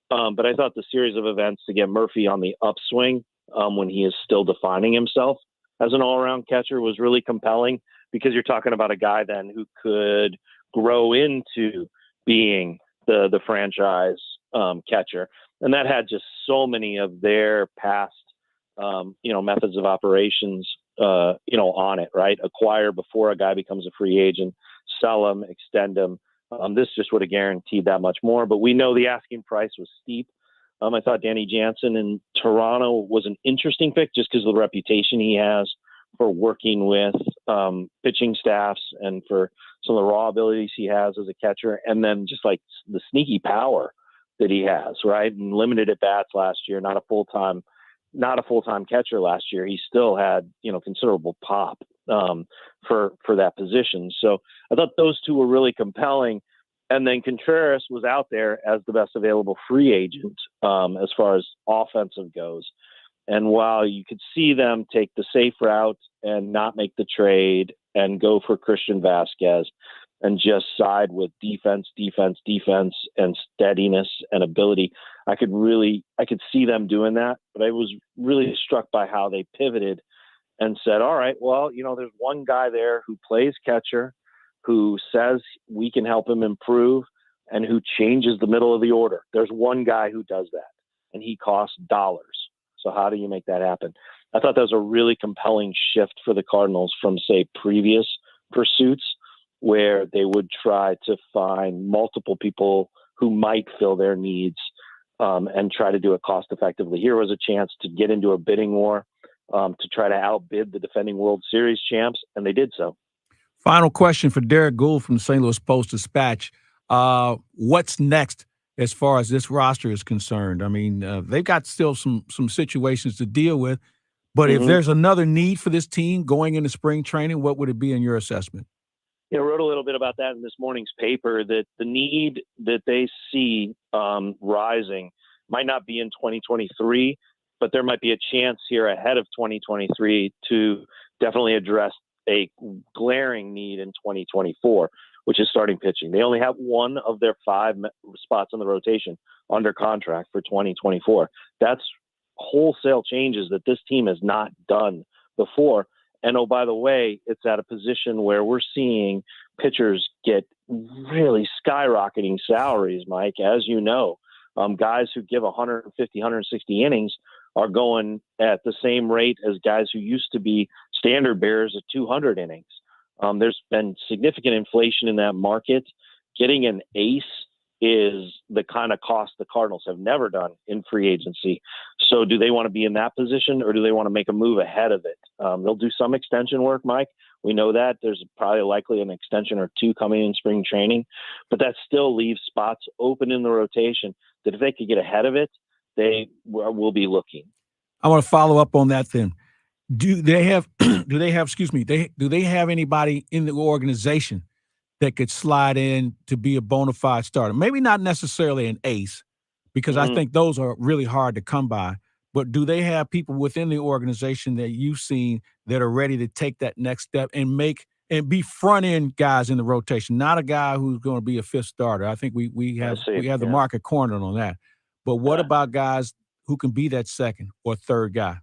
But I thought the series of events to get Murphy on the upswing when he is still defining himself as an all-around catcher was really compelling, because you're talking about a guy then who could grow into being the franchise catcher. And that had just so many of their past, methods of operations, on it, right? Acquire before a guy becomes a free agent, sell him, extend him. This just would have guaranteed that much more. But we know the asking price was steep. I thought Danny Jansen in Toronto was an interesting pick just because of the reputation he has for working with pitching staffs and for some of the raw abilities he has as a catcher, and then just like the sneaky power that he has, right? And limited at bats last year, not a full-time catcher last year. He still had, considerable pop for that position. So I thought those two were really compelling. And then Contreras was out there as the best available free agent as far as offensive goes. And while you could see them take the safe route and not make the trade and go for Christian Vasquez and just side with defense, and steadiness and ability, I could see them doing that. But I was really struck by how they pivoted and said, all right, well, there's one guy there who plays catcher, who says we can help him improve, and who changes the middle of the order. There's one guy who does that, and he costs dollars. So how do you make that happen? I thought that was a really compelling shift for the Cardinals from, say, previous pursuits, where they would try to find multiple people who might fill their needs and try to do it cost effectively. Here was a chance to get into a bidding war to try to outbid the defending World Series champs, and they did so. Final question for Derek Gould from the St. Louis Post-Dispatch. What's next as far as this roster is concerned? I mean, they've got still some situations to deal with, but if there's another need for this team going into spring training, what would it be in your assessment? I wrote a little bit about that in this morning's paper, that the need that they see rising might not be in 2023, but there might be a chance here ahead of 2023 to definitely address a glaring need in 2024, which is starting pitching. They only have one of their 5 spots in the rotation under contract for 2024. That's wholesale changes that this team has not done before. And oh, by the way, it's at a position where we're seeing pitchers get really skyrocketing salaries, Mike, as you know. Guys who give 150, 160 innings are going at the same rate as guys who used to be standard bearers at 200 innings. There's been significant inflation in that market. Getting an ace is the kind of cost the Cardinals have never done in free agency. So do they want to be in that position, or do they want to make a move ahead of it? They'll do some extension work, Mike. We know that. There's probably likely an extension or 2 coming in spring training, but that still leaves spots open in the rotation that if they could get ahead of it, they will be looking. I want to follow up on that then. Do they have anybody in the organization that could slide in to be a bona fide starter? Maybe not necessarily an ace, because I think those are really hard to come by. But do they have people within the organization that you've seen that are ready to take that next step and make and be front end guys in the rotation, not a guy who's going to be a fifth starter. I think we have the market cornered on that. But what about guys who can be that second or third guy?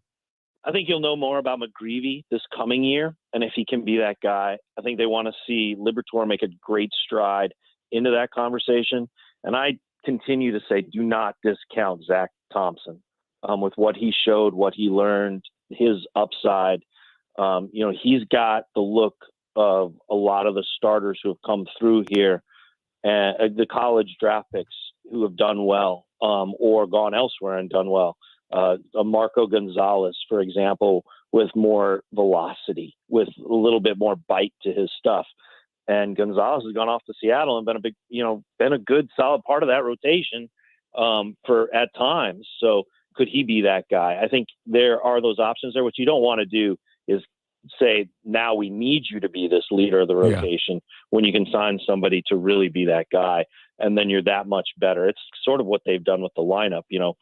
I think you'll know more about McGreevy this coming year, and if he can be that guy. I think they want to see Liberatore make a great stride into that conversation. And I continue to say, do not discount Zach Thompson with what he showed, what he learned, his upside. He's got the look of a lot of the starters who have come through here, and the college draft picks who have done well or gone elsewhere and done well. Marco Gonzalez, for example, with more velocity, with a little bit more bite to his stuff. And Gonzalez has gone off to Seattle and been a good, solid part of that rotation for at times. So could he be that guy? I think there are those options there. What you don't want to do is say, now we need you to be this leader of the rotation when you can sign somebody to really be that guy. And then you're that much better. It's sort of what they've done with the lineup. You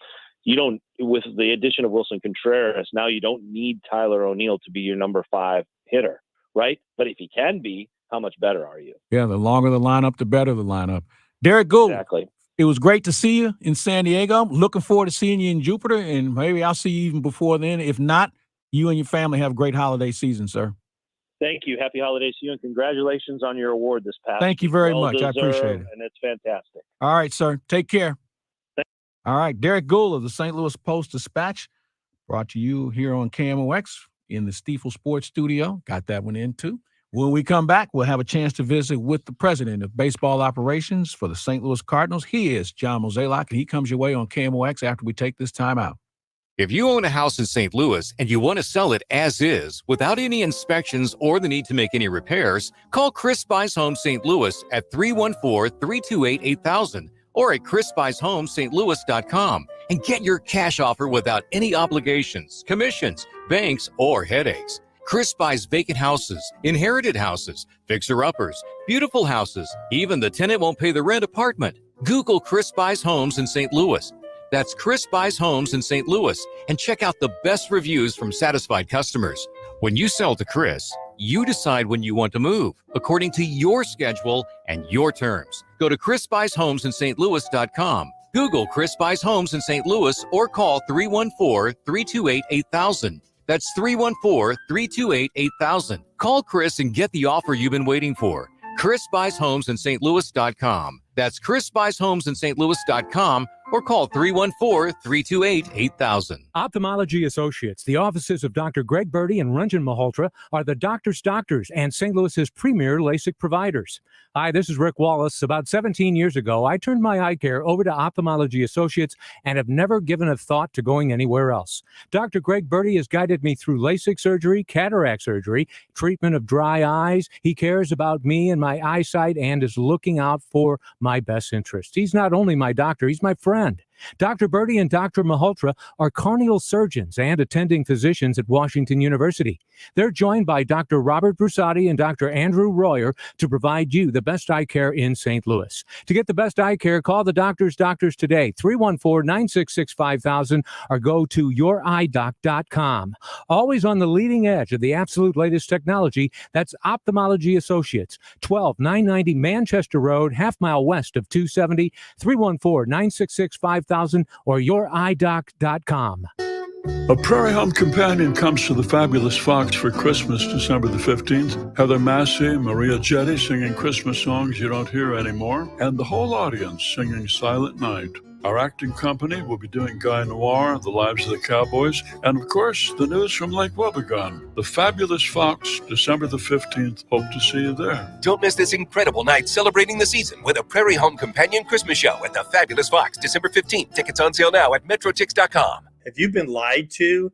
don't, with the addition of Wilson Contreras, now you don't need Tyler O'Neill to be your number 5 hitter, right? But if he can be, how much better are you? Yeah, the longer the lineup, the better the lineup. Derek Gould. Exactly. It was great to see you in San Diego. Looking forward to seeing you in Jupiter, and maybe I'll see you even before then. If not, you and your family have a great holiday season, sir. Thank you. Happy holidays to you, and congratulations on your award this past Thank you very well much. I appreciate it. And it's fantastic. All right, sir. Take care. All right, Derek Gould of the St. Louis Post-Dispatch, brought to you here on KMOX in the Stiefel Sports Studio. Got that one in, too. When we come back, we'll have a chance to visit with the president of baseball operations for the St. Louis Cardinals. He is John Mozeliak, and he comes your way on KMOX after we take this time out. If you own a house in St. Louis and you want to sell it as is, without any inspections or the need to make any repairs, call Chris Buys Homes St. Louis at 314-328-8000 or at chrisbuyshomes.louis.com and get your cash offer without any obligations, commissions, banks, or headaches. Chris buys vacant houses, inherited houses, fixer-uppers, beautiful houses, even the tenant won't pay the rent apartment. Google Chris Buys Homes in St. Louis. That's Chris Buys Homes in St. Louis, and check out the best reviews from satisfied customers. When you sell to Chris, you decide when you want to move, according to your schedule and your terms. Go to chrisbuyshomesinstlouis.com. Google Chris Buys Homes in St. Louis or call 314-328-8000. That's 314-328-8000. Call Chris and get the offer you've been waiting for. Chris Buys Homes in St. Louis.com. That's Chris Buys Homes in St. Louis.com or call 314-328-8000. Ophthalmology Associates, the offices of Dr. Greg Birdie and Ranjan Malhotra, are the doctor's doctors and St. Louis's premier LASIK providers. Hi, this is Rick Wallace. About 17 years ago, I turned my eye care over to Ophthalmology Associates and have never given a thought to going anywhere else. Dr. Greg Birdie has guided me through LASIK surgery, cataract surgery, treatment of dry eyes. He cares about me and my eyesight and is looking out for my best interest. He's not only my doctor, he's my friend. Dr. Birdie and Dr. Malhotra are corneal surgeons and attending physicians at Washington University. They're joined by Dr. Robert Brusati and Dr. Andrew Royer to provide you the best eye care in St. Louis. To get the best eye care, call the doctors today, 314-966-5000, or go to youridoc.com. Always on the leading edge of the absolute latest technology, that's Ophthalmology Associates, 12990 Manchester Road, half-mile west of 270, 314-966-5000, or youridoc.com. A Prairie Home Companion comes to the Fabulous Fox for Christmas, December the 15th. Heather Massey, Maria Jetty singing Christmas songs you don't hear anymore, and the whole audience singing Silent Night. Our acting company will be doing Guy Noir, The Lives of the Cowboys, and of course, the news from Lake Wobegon. The Fabulous Fox, December the 15th. Hope to see you there. Don't miss this incredible night celebrating the season with a Prairie Home Companion Christmas show at the Fabulous Fox, December 15th. Tickets on sale now at metrotix.com. Have you been lied to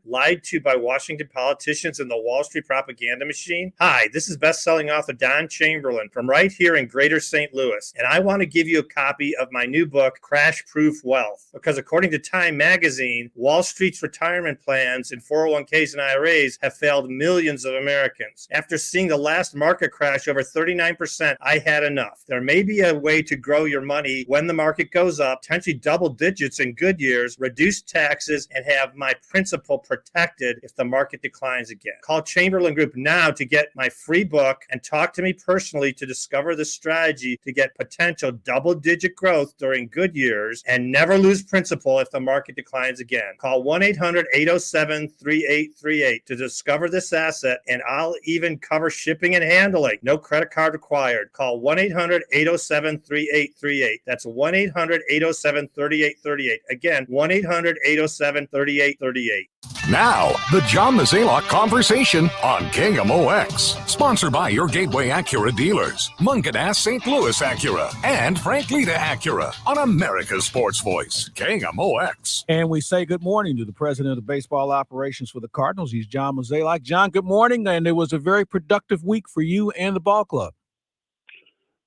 by Washington politicians and the Wall Street propaganda machine? Hi, this is best-selling author Don Chamberlain from right here in Greater St. Louis, and I want to give you a copy of my new book, Crash Proof Wealth, because according to Time magazine, Wall Street's retirement plans and 401ks and IRAs have failed millions of Americans. After seeing the last market crash over 39%, I had enough. There may be a way to grow your money when the market goes up, potentially double digits in good years, reduce taxes, and and have my principal protected if the market declines again. Call Chamberlain Group now to get my free book and talk to me personally to discover the strategy to get potential double-digit growth during good years and never lose principal if the market declines again. Call 1-800-807-3838 to discover this asset, and I'll even cover shipping and handling. No credit card required. Call 1-800-807-3838. That's 1-800-807-3838. Again, 1-800-807-3838. Now, the John Mazalok Conversation on KMOX. Sponsored by your Gateway Acura dealers, Munganast St. Louis Acura, and Frank Lita Acura on America's Sports Voice, KMOX. And we say good morning to the president of baseball operations for the Cardinals. He's John Mazalok. John, good morning. And it was a very productive week for you and the ball club.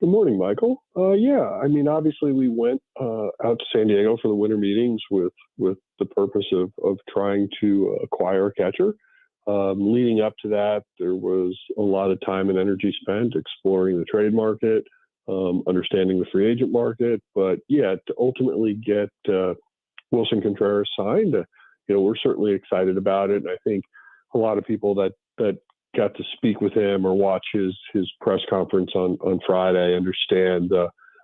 Good morning, Michael. Obviously we went out to San Diego for the winter meetings with the purpose of trying to acquire a catcher. Leading up to that, there was a lot of time and energy spent exploring the trade market, understanding the free agent market. But to ultimately get Wilson Contreras signed, we're certainly excited about it. And I think a lot of people that got to speak with him or watch his press conference on Friday understand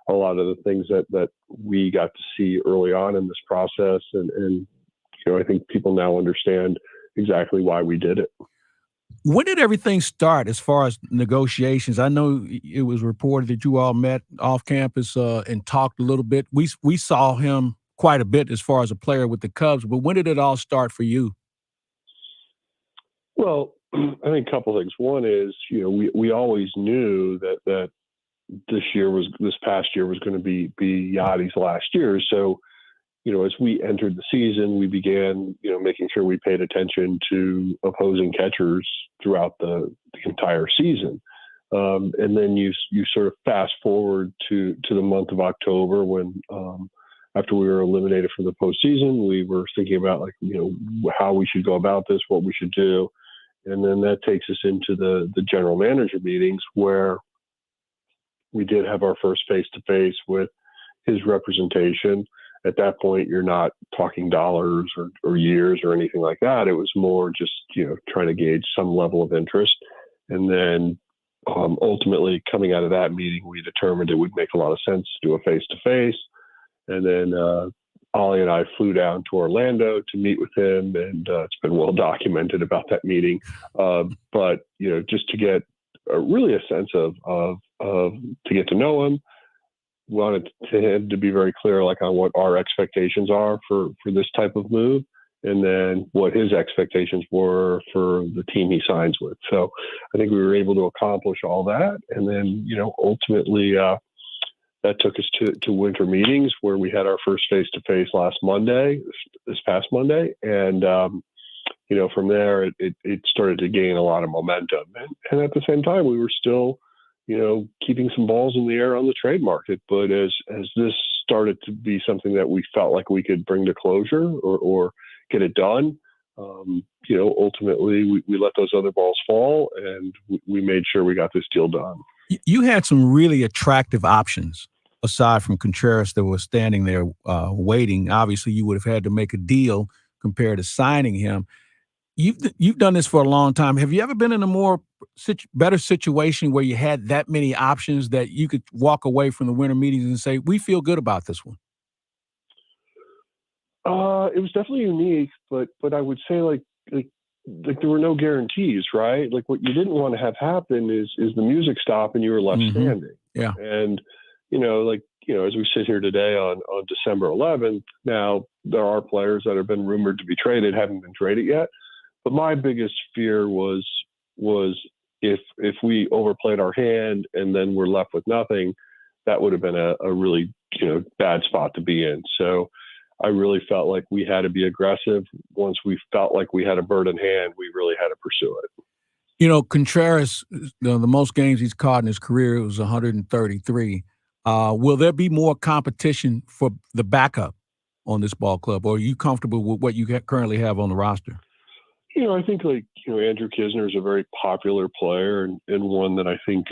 a lot of the things that we got to see early on in this process. And I think people now understand exactly why we did it. When did everything start as far as negotiations? I know it was reported that you all met off campus and talked a little bit. We saw him quite a bit as far as a player with the Cubs, but when did it all start for you? Well, I think a couple things. One is, we always knew that this past year was going to be Yadi's last year. So, as we entered the season, we began, making sure we paid attention to opposing catchers throughout the entire season. And then you sort of fast forward to the month of October when, after we were eliminated from the postseason, we were thinking about how we should go about this, what we should do. And then that takes us into the general manager meetings where we did have our first face-to-face with his representation. At that point, you're not talking dollars or years or anything like that. It was more just, trying to gauge some level of interest. And then ultimately coming out of that meeting, we determined it would make a lot of sense to do a face-to-face. And then Ollie and I flew down to Orlando to meet with him, and it's been well documented about that meeting. But just to get really a sense of to get to know him, wanted him to be very clear, on what our expectations are for this type of move, and then what his expectations were for the team he signs with. So I think we were able to accomplish all that, and then ultimately. That took us to winter meetings where we had our first face-to-face this past Monday. And, from there, it started to gain a lot of momentum. And at the same time, we were still, keeping some balls in the air on the trade market. But as this started to be something that we felt like we could bring to closure or get it done, ultimately we let those other balls fall and we made sure we got this deal done. You had some really attractive options aside from Contreras that was standing there waiting. Obviously, you would have had to make a deal compared to signing him. You've done this for a long time. Have you ever been in a better situation where you had that many options that you could walk away from the winter meetings and say, we feel good about this one? It was definitely unique, but I would say like there were no guarantees, right? Like what you didn't want to have happen is the music stop and you were left standing. Yeah. And, as we sit here today on December 11th, now there are players that have been rumored to be traded, haven't been traded yet. But my biggest fear was if we overplayed our hand and then we're left with nothing, that would have been a really, bad spot to be in. So I really felt like we had to be aggressive. Once we felt like we had a bird in hand, we really had to pursue it. Contreras, the most games he's caught in his career was 133. Will there be more competition for the backup on this ball club, or are you comfortable with what you currently have on the roster? I think Andrew Kisner is a very popular player and one that I think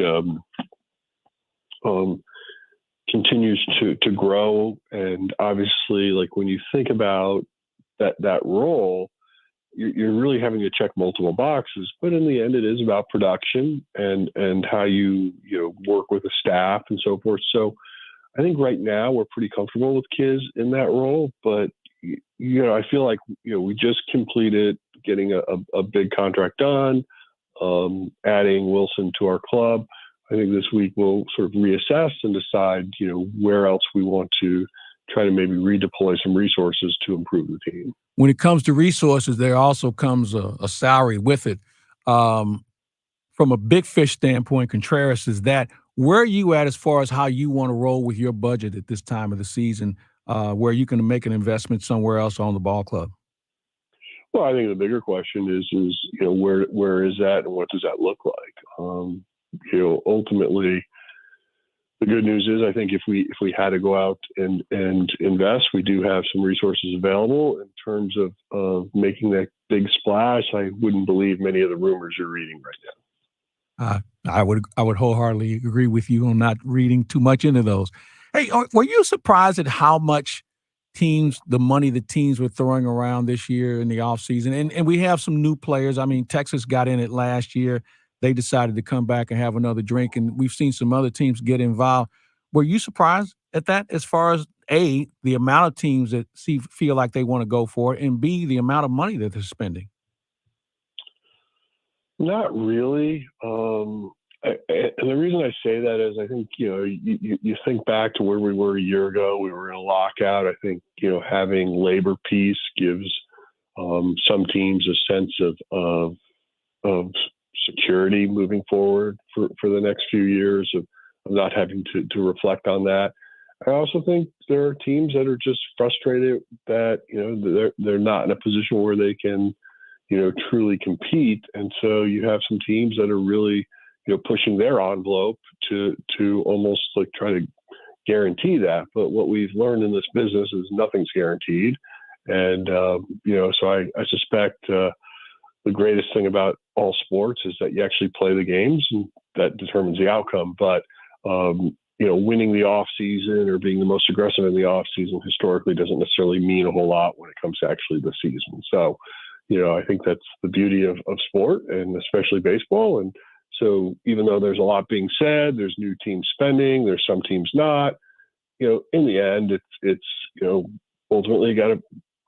continues to grow. And obviously, when you think about that role, you're really having to check multiple boxes. But in the end, it is about production and how you work with the staff and so forth. So I think right now we're pretty comfortable with Kiz in that role. But I feel like we just completed getting a big contract done, adding Wilson to our club. I think this week we'll sort of reassess and decide, where else we want to try to maybe redeploy some resources to improve the team. When it comes to resources, there also comes a salary with it. From a big fish standpoint, Contreras, is that where are you at as far as how you want to roll with your budget at this time of the season, where you can make an investment somewhere else on the ball club? Well, I think the bigger question is where is that and what does that look like? Ultimately, the good news is I think if we had to go out and invest, we do have some resources available in terms of making that big splash. I wouldn't believe many of the rumors you're reading right now. I would wholeheartedly agree with you on not reading too much into those. Hey, were you surprised at how much the money the teams were throwing around this year in the offseason? And we have some new players. I mean, Texas got in it last year. They decided to come back and have another drink, and we've seen some other teams get involved. Were you surprised at that as far as, A, the amount of teams that feel like they want to go for it, and B, the amount of money that they're spending? Not really. And the reason I say that is I think, you think back to where we were a year ago. We were in a lockout. I think, having labor peace gives some teams a sense of security moving forward for the next few years of not having to reflect on that. I also think there are teams that are just frustrated that, they're not in a position where they can, truly compete. And so you have some teams that are really, pushing their envelope to almost like try to guarantee that. But what we've learned in this business is nothing's guaranteed. And, so I suspect the greatest thing about all sports is that you actually play the games, and that determines the outcome. But, winning the off season or being the most aggressive in the off season historically doesn't necessarily mean a whole lot when it comes to actually the season. So, I think that's the beauty of sport, and especially baseball. And so even though there's a lot being said, there's new teams spending, there's some teams not, in the end, it's ultimately got to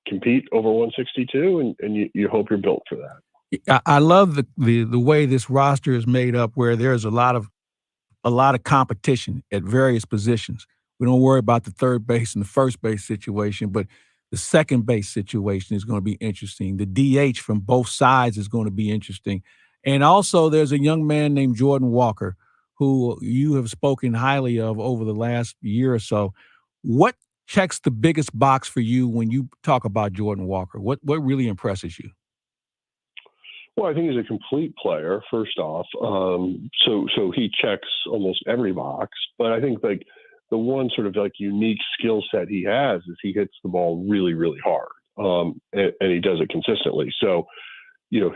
compete over 162, and you hope you're built for that. I love the way this roster is made up, where there's a lot of competition at various positions. We don't worry about the third base and the first base situation, but the second base situation is going to be interesting. The DH from both sides is going to be interesting. And also there's a young man named Jordan Walker, who you have spoken highly of over the last year or so. What checks the biggest box for you when you talk about Jordan Walker? What really impresses you? Well, I think he's a complete player, first off. So he checks almost every box. But I think like the one sort of like unique skill set he has is he hits the ball really, really hard. And he does it consistently. So,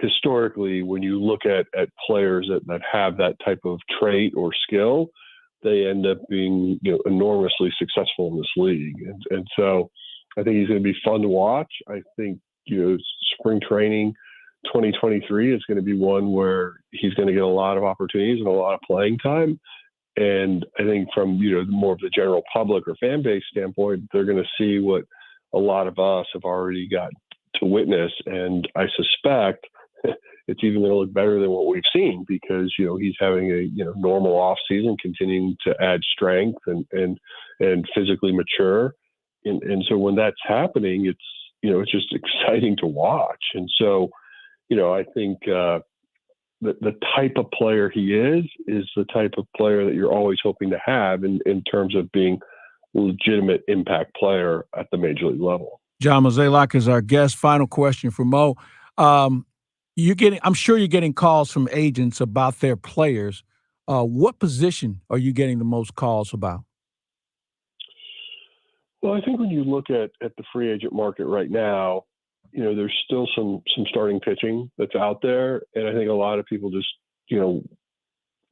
historically, when you look at players that have that type of trait or skill, they end up being, enormously successful in this league. And so I think he's going to be fun to watch. I think, spring training 2023 is going to be one where he's going to get a lot of opportunities and a lot of playing time. And I think from, more of the general public or fan base standpoint, they're going to see what a lot of us have already got to witness. And I suspect it's even going to look better than what we've seen because, he's having a, normal off season, continuing to add strength and physically mature. And so when that's happening, it's, it's just exciting to watch. And so, I think, the type of player he is the type of player that you're always hoping to have in terms of being a legitimate impact player at the major league level. John Mozeliak is our guest. Final question for Mo. I'm sure you're getting calls from agents about their players. What position are you getting the most calls about? Well, I think when you look at the free agent market right now, there's still some starting pitching that's out there. And I think a lot of people just,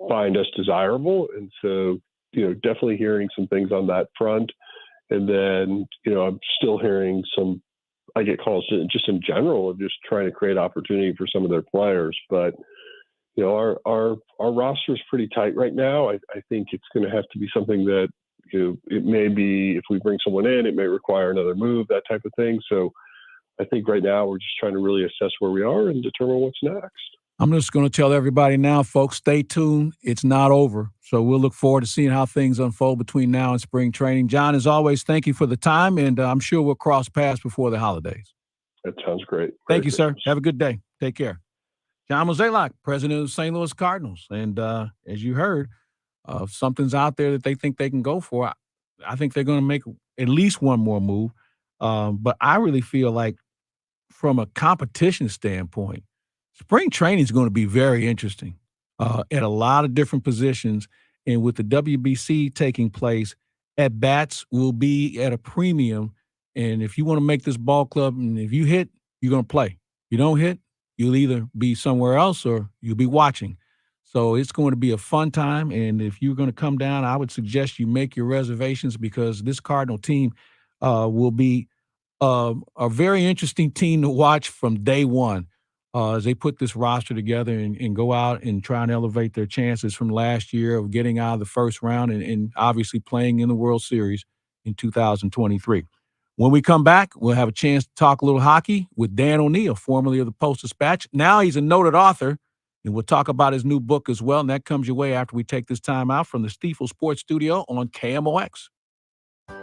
find us desirable. And so, definitely hearing some things on that front. And then, I'm still hearing some I get calls just in general of just trying to create opportunity for some of their players. But, our roster is pretty tight right now. I think it's going to have to be something that, it may be, if we bring someone in, it may require another move, that type of thing. So I think right now we're just trying to really assess where we are and determine what's next. I'm just going to tell everybody now, folks, stay tuned. It's not over. So we'll look forward to seeing how things unfold between now and spring training. John, as always, thank you for the time, and I'm sure we'll cross paths before the holidays. That sounds great. Thank you, sir. Have a good day. Take care. John Mozeliak, president of the St. Louis Cardinals. And as you heard, if something's out there that they think they can go for, I think they're going to make at least one more move. But I really feel like from a competition standpoint, spring training is going to be very interesting at a lot of different positions. And with the WBC taking place, at-bats will be at a premium. And if you want to make this ball club, and if you hit, you're going to play. You don't hit, you'll either be somewhere else or you'll be watching. So it's going to be a fun time. And if you're going to come down, I would suggest you make your reservations, because this Cardinal team will be a very interesting team to watch from day one as they put this roster together and go out and try and elevate their chances from last year of getting out of the first round and obviously playing in the World Series in 2023. When we come back, we'll have a chance to talk a little hockey with Dan O'Neill, formerly of the Post-Dispatch. Now he's a noted author, and we'll talk about his new book as well, and that comes your way after we take this time out from the Stiefel Sports Studio on KMOX.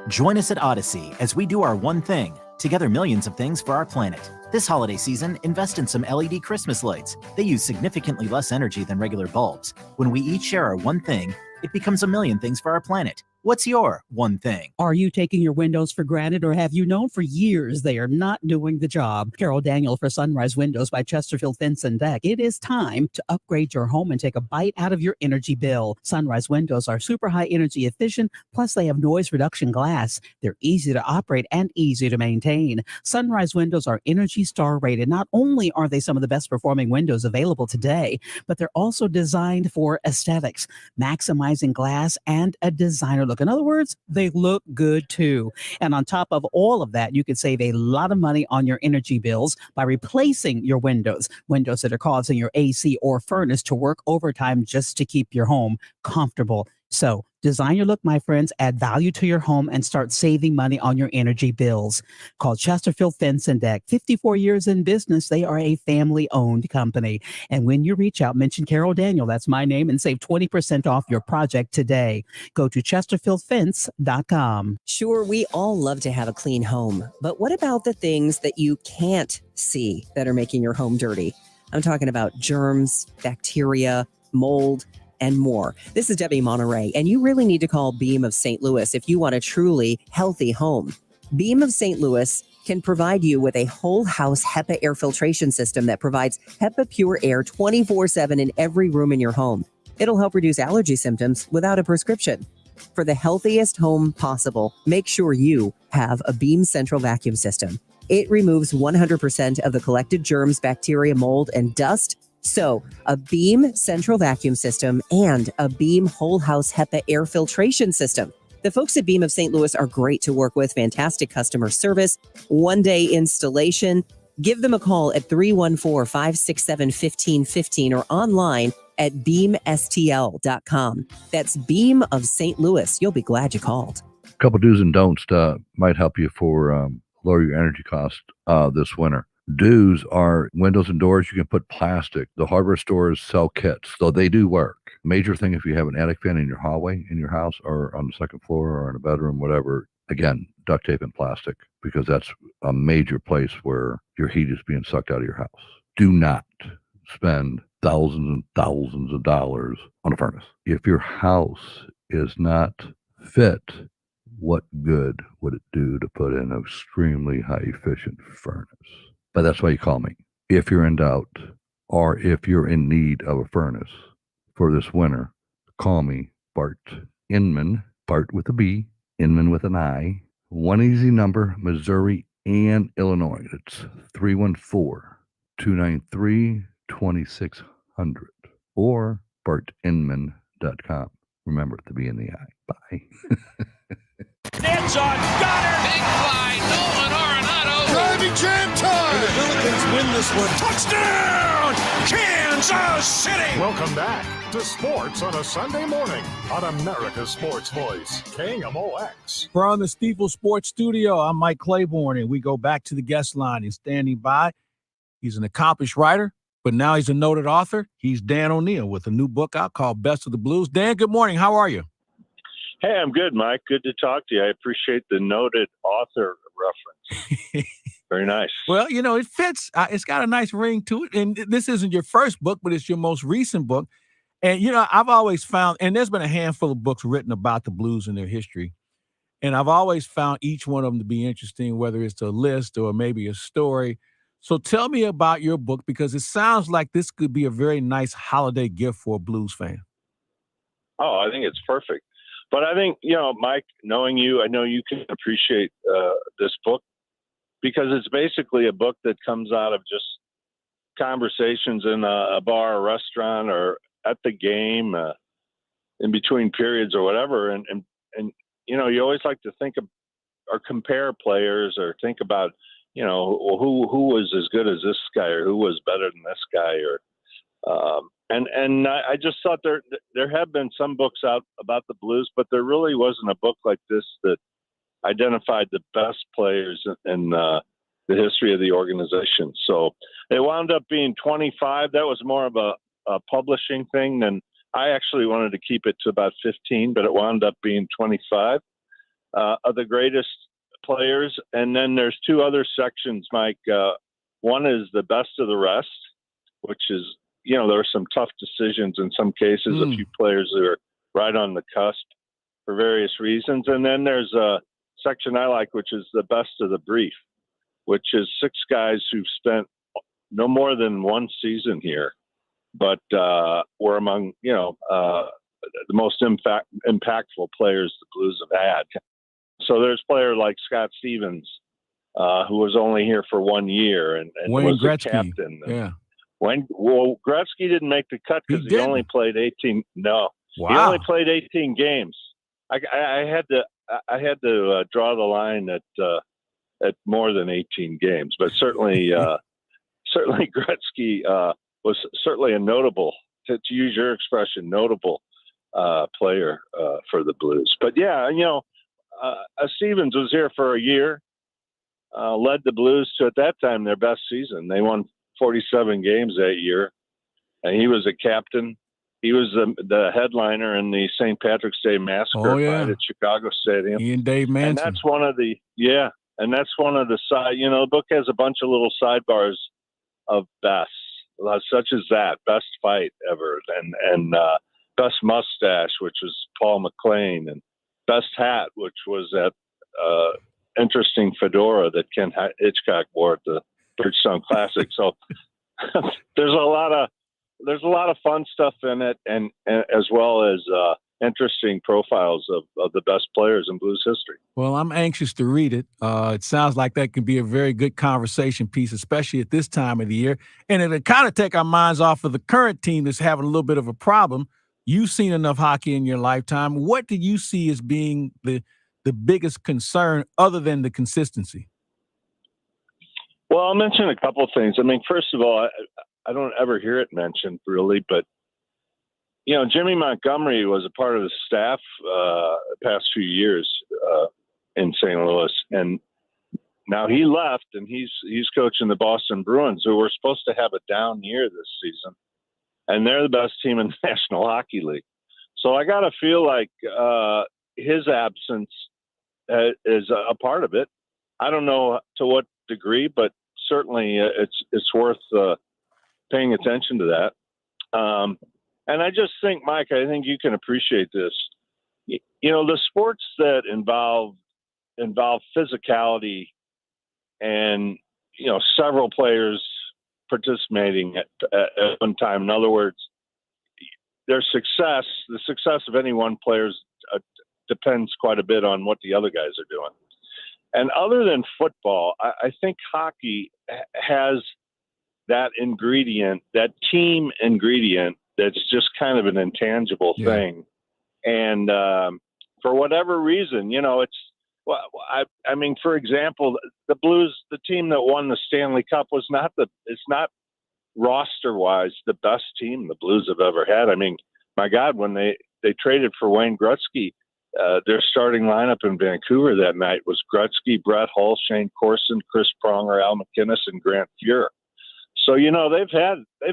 Join us at Odyssey as we do our one thing, together millions of things for our planet. This holiday season, invest in some LED Christmas lights. They use significantly less energy than regular bulbs. When we each share our one thing, it becomes a million things for our planet. What's your one thing? Are you taking your windows for granted, or have you known for years they are not doing the job? Carol Daniel for Sunrise Windows by Chesterfield Fence and Deck. It is time to upgrade your home and take a bite out of your energy bill. Sunrise Windows are super high energy efficient, plus they have noise reduction glass. They're easy to operate and easy to maintain. Sunrise Windows are Energy Star rated. Not only are they some of the best performing windows available today, but they're also designed for aesthetics, maximizing glass and a designer look. In other words, they look good too. And on top of all of that, you can save a lot of money on your energy bills by replacing your windows that are causing your AC or furnace to work overtime just to keep your home comfortable. So design your look, my friends, add value to your home, and start saving money on your energy bills. Call Chesterfield Fence and Deck. 54 years in business. They are a family-owned company. And when you reach out, mention Carol Daniel, that's my name, and save 20% off your project today. Go to chesterfieldfence.com. Sure, we all love to have a clean home, but what about the things that you can't see that are making your home dirty? I'm talking about germs, bacteria, mold, and more. This is Debbie Monterey, and you really need to call Beam of St. Louis if you want a truly healthy home. Beam of St. Louis can provide you with a whole house HEPA air filtration system that provides HEPA pure air 24/7 in every room in your home. It'll help reduce allergy symptoms without a prescription. For the healthiest home possible, make sure you have a Beam Central Vacuum System. It removes 100% of the collected germs, bacteria, mold, and dust. So, a Beam Central Vacuum System and a Beam Whole House HEPA air filtration system. The folks at Beam of St. Louis are great to work with, fantastic customer service, one-day installation. Give them a call at 314-567-1515 or online at beamstl.com. That's Beam of St. Louis. You'll be glad you called. A couple do's and don'ts might help you for lower your energy cost this winter. Do's are windows and doors. You can put plastic. The hardware stores sell kits, so they do work. Major thing if you have an attic fan in your hallway in your house or on the second floor or in a bedroom, whatever, again, duct tape and plastic, because that's a major place where your heat is being sucked out of your house. Do not spend thousands and thousands of dollars on a furnace. If your house is not fit, what good would it do to put in an extremely high efficient furnace? But that's why you call me. If you're in doubt or if you're in need of a furnace for this winter, call me, Bart Inman, Bart with a B, Inman with an I. One easy number, Missouri and Illinois. It's 314-293-2600 or bartinman.com. Remember the B and the I. Bye. It's on Goddard. Big fly, Nolan Arenado. Driving this one. Touchdown, Kansas City! Welcome back to Sports on a Sunday morning on America's Sports Voice, KMOX. From the Steeple Sports Studio, I'm Mike Claiborne, and we go back to the guest line. And standing by, he's an accomplished writer, but now he's a noted author. He's Dan O'Neill with a new book out called Best of the Blues. Dan, good morning. How are you? Hey, I'm good, Mike. Good to talk to you. I appreciate the noted author reference. Very nice. Well, it fits. It's got a nice ring to it. And this isn't your first book, but it's your most recent book. And, I've always found, and there's been a handful of books written about the blues and their history. And I've always found each one of them to be interesting, whether it's a list or maybe a story. So tell me about your book, because it sounds like this could be a very nice holiday gift for a blues fan. Oh, I think it's perfect. But I think, Mike, knowing you, I know you can appreciate this book, because it's basically a book that comes out of just conversations in a bar, a restaurant, or at the game, in between periods or whatever. And you always like to think of or compare players, or think about, who was as good as this guy, or who was better than this guy, or and I just thought there have been some books out about the blues, but there really wasn't a book like this that identified the best players in the history of the organization. So it wound up being 25. That was more of a publishing thing than I actually wanted to keep it to about 15, but it wound up being 25 of the greatest players. And then there's two other sections, Mike. One is the best of the rest, which is, there were some tough decisions in some cases, a few players that are right on the cusp for various reasons. And then there's a section I like, which is the best of the brief, which is 6 guys who've spent no more than one season here, but were among, the most impactful players the Blues have had. So there's a player like Scott Stevens, who was only here for 1 year and Wayne was Gretzky. the captain. Yeah. Gretzky didn't make the cut because he only played 18. No, Wow. He only played 18 games. I had to draw the line at more than 18 games, but certainly Gretzky was certainly a notable, to use your expression, notable player for the Blues. But yeah, Stevens was here for a year, led the Blues to, at that time, their best season. They won 47 games that year, and he was a captain. He was the headliner in the St. Patrick's Day Massacre fight at Chicago Stadium. He and Dave Manson. And that's one of the side. The book has a bunch of little sidebars of bests, such as that best fight ever, and best mustache, which was Paul McLean, and best hat, which was that interesting fedora that Ken Hitchcock wore at the Bridgestone Classic. So there's a lot of fun stuff in it, and as well as interesting profiles of the best players in blues history. Well, I'm anxious to read it. It sounds like that could be a very good conversation piece, especially at this time of the year. And it'll kind of take our minds off of the current team that's having a little bit of a problem. You've seen enough hockey in your lifetime. What do you see as being the biggest concern other than the consistency? Well, I'll mention a couple of things. I mean, first of all, I don't ever hear it mentioned really, but Jimmy Montgomery was a part of the staff the past few years in St. Louis, and now he left, and he's coaching the Boston Bruins, who were supposed to have a down year this season, and they're the best team in the National Hockey League. So I got to feel like his absence is a part of it. I don't know to what degree, but certainly it's worth paying attention to that. And I just think, Mike, I think you can appreciate this. The sports that involve physicality and, several players participating at one time. In other words, the success of any one player depends quite a bit on what the other guys are doing. And other than football, I think hockey has that ingredient, that team ingredient, that's just kind of an intangible thing. And for whatever reason, Well, I mean, for example, the Blues, the team that won the Stanley Cup, it's not roster-wise the best team the Blues have ever had. I mean, my God, when they traded for Wayne Gretzky, their starting lineup in Vancouver that night was Gretzky, Brett Hull, Shane Corson, Chris Pronger, Al McInnes, and Grant Fuhr. So they've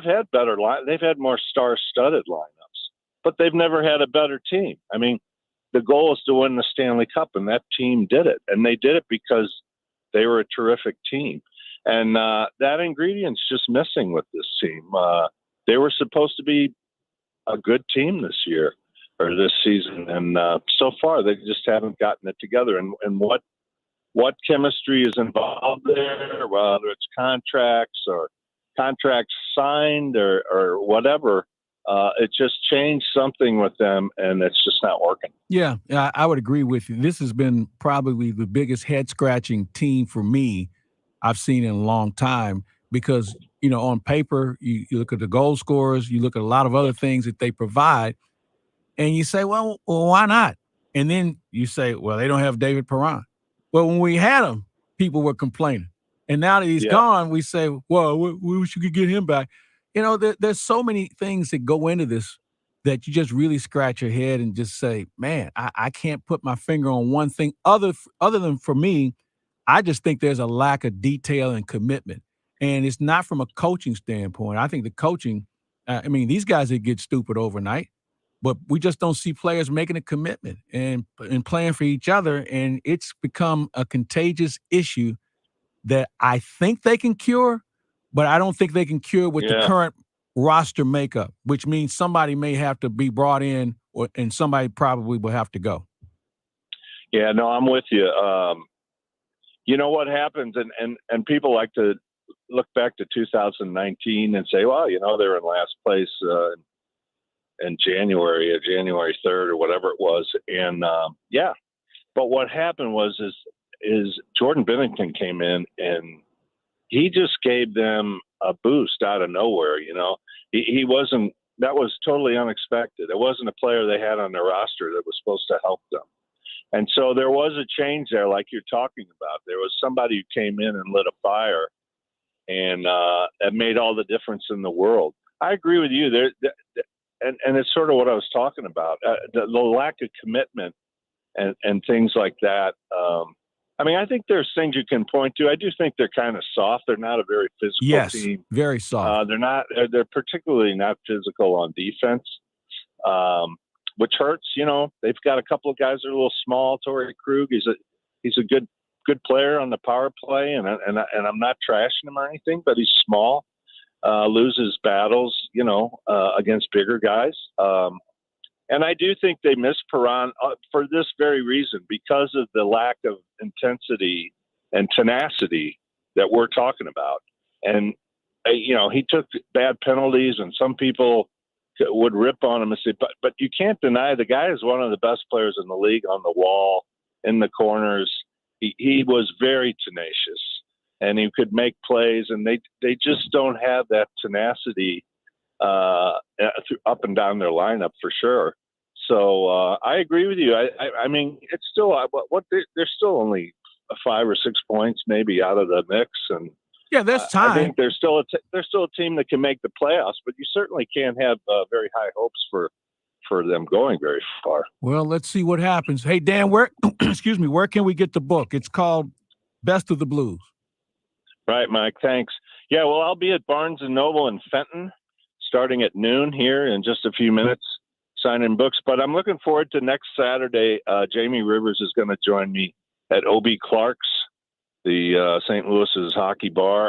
had better they've had more star-studded lineups, but they've never had a better team. I mean, the goal is to win the Stanley Cup, and that team did it, and they did it because they were a terrific team. And that ingredient's just missing with this team. They were supposed to be a good team this year or this season, and so far they just haven't gotten it together. And what chemistry is involved there, whether it's contracts signed or whatever, it just changed something with them, and it's just not working. Yeah, I would agree with you. This has been probably the biggest head-scratching team for me I've seen in a long time because, on paper, you look at the goal scorers, you look at a lot of other things that they provide, and you say, well, why not? And then you say, well, they don't have David Perron. Well, when we had him, people were complaining. And now that he's gone, we say, well, we wish you could get him back. There's so many things that go into this that you just really scratch your head and just say, man, I can't put my finger on one thing other than for me, I just think there's a lack of detail and commitment. And it's not from a coaching standpoint. I think the coaching, these guys that get stupid overnight, but we just don't see players making a commitment and playing for each other. And it's become a contagious issue that I think they can cure, but I don't think they can cure with the current roster makeup, which means somebody may have to be brought in and somebody probably will have to go. Yeah, no, I'm with you. You know what happens, and people like to look back to 2019 and say, well, they were in last place in January 3rd or whatever it was. And but what happened is Jordan Binnington came in and he just gave them a boost out of nowhere. He wasn't, that was totally unexpected. It wasn't a player they had on their roster that was supposed to help them. And so there was a change there, like you're talking about. There was somebody who came in and lit a fire, and it made all the difference in the world. I agree with you there, and it's sort of what I was talking about, the lack of commitment and things like that. I think there's things you can point to. I do think they're kind of soft. They're not a very physical team. Very soft. They're particularly not physical on defense. Which hurts, they've got a couple of guys that are a little small. Torrey Krug, he's a good player on the power play, and I'm not trashing him or anything, but he's small, loses battles, against bigger guys. And I do think they miss Perron for this very reason, because of the lack of intensity and tenacity that we're talking about. And he took bad penalties, and some people would rip on him and say, but you can't deny the guy is one of the best players in the league on the wall, in the corners. He was very tenacious, and he could make plays, and they just don't have that tenacity up and down their lineup for sure. So I agree with you. I mean, it's still they're still only 5 or 6 points maybe out of the mix, and yeah, there's time. I think they're still a team that can make the playoffs, but you certainly can't have very high hopes for them going very far. Well, let's see what happens. Hey, Dan, where can we get the book? It's called Best of the Blues. Right, Mike. Thanks. Yeah, well, I'll be at Barnes & Noble in Fenton starting at noon here in just a few minutes, signing books. But I'm looking forward to next Saturday. Jamie Rivers is going to join me at O.B. Clark's, the St. Louis's hockey bar.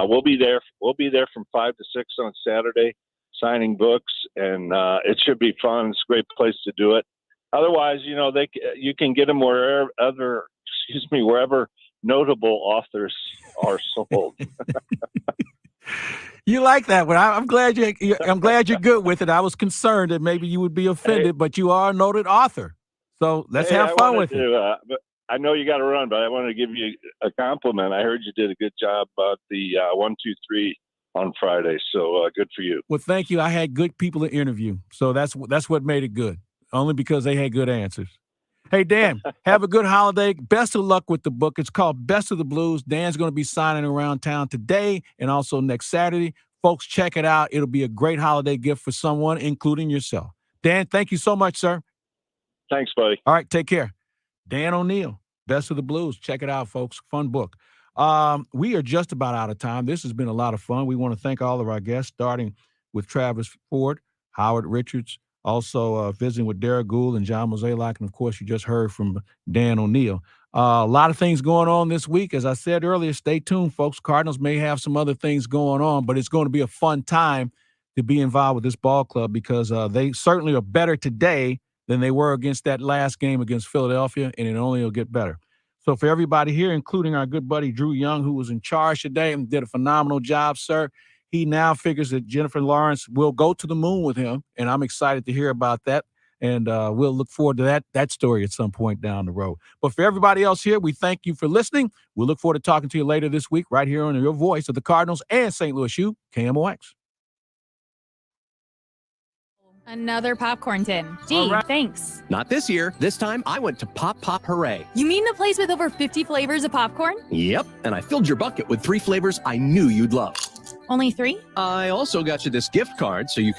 We'll be there. We'll be there from 5 to 6 on Saturday, signing books, and it should be fun. It's a great place to do it. Otherwise, you can get them wherever notable authors are sold. You like that one. I'm glad you're good with it. I was concerned that maybe you would be offended, but you are a noted author. So let's have fun with it. But I know you got to run, but I wanted to give you a compliment. I heard you did a good job about the 1, 2, 3 on Friday. So good for you. Well, thank you. I had good people to interview. So that's what made it good. Only because they had good answers. Hey, Dan, have a good holiday. Best of luck with the book. It's called Best of the Blues. Dan's going to be signing around town today and also next Saturday. Folks, check it out. It'll be a great holiday gift for someone, including yourself. Dan, thank you so much, sir. Thanks, buddy. All right, take care. Dan O'Neill, Best of the Blues. Check it out, folks. Fun book. We are just about out of time. This has been a lot of fun. We want to thank all of our guests, starting with Travis Ford, Howard Richards, also visiting with Derek Gould and John Mozeliak, and of course, you just heard from Dan O'Neill. A lot of things going on this week. As I said earlier, stay tuned, folks. Cardinals may have some other things going on, but it's going to be a fun time to be involved with this ball club because they certainly are better today than they were against that last game against Philadelphia, and it only will get better. So for everybody here, including our good buddy Drew Young, who was in charge today and did a phenomenal job, sir, he now figures that Jennifer Lawrence will go to the moon with him, and I'm excited to hear about that. And we'll look forward to that story at some point down the road. But for everybody else here, we thank you for listening. We'll look forward to talking to you later this week right here on your voice of the Cardinals and St. Louis U, KMOX. Another popcorn tin. Gee, thanks. Not this year. This time I went to Pop Pop Hooray. You mean the place with over 50 flavors of popcorn? Yep, and I filled your bucket with 3 flavors I knew you'd love. Only 3? I also got you this gift card so you can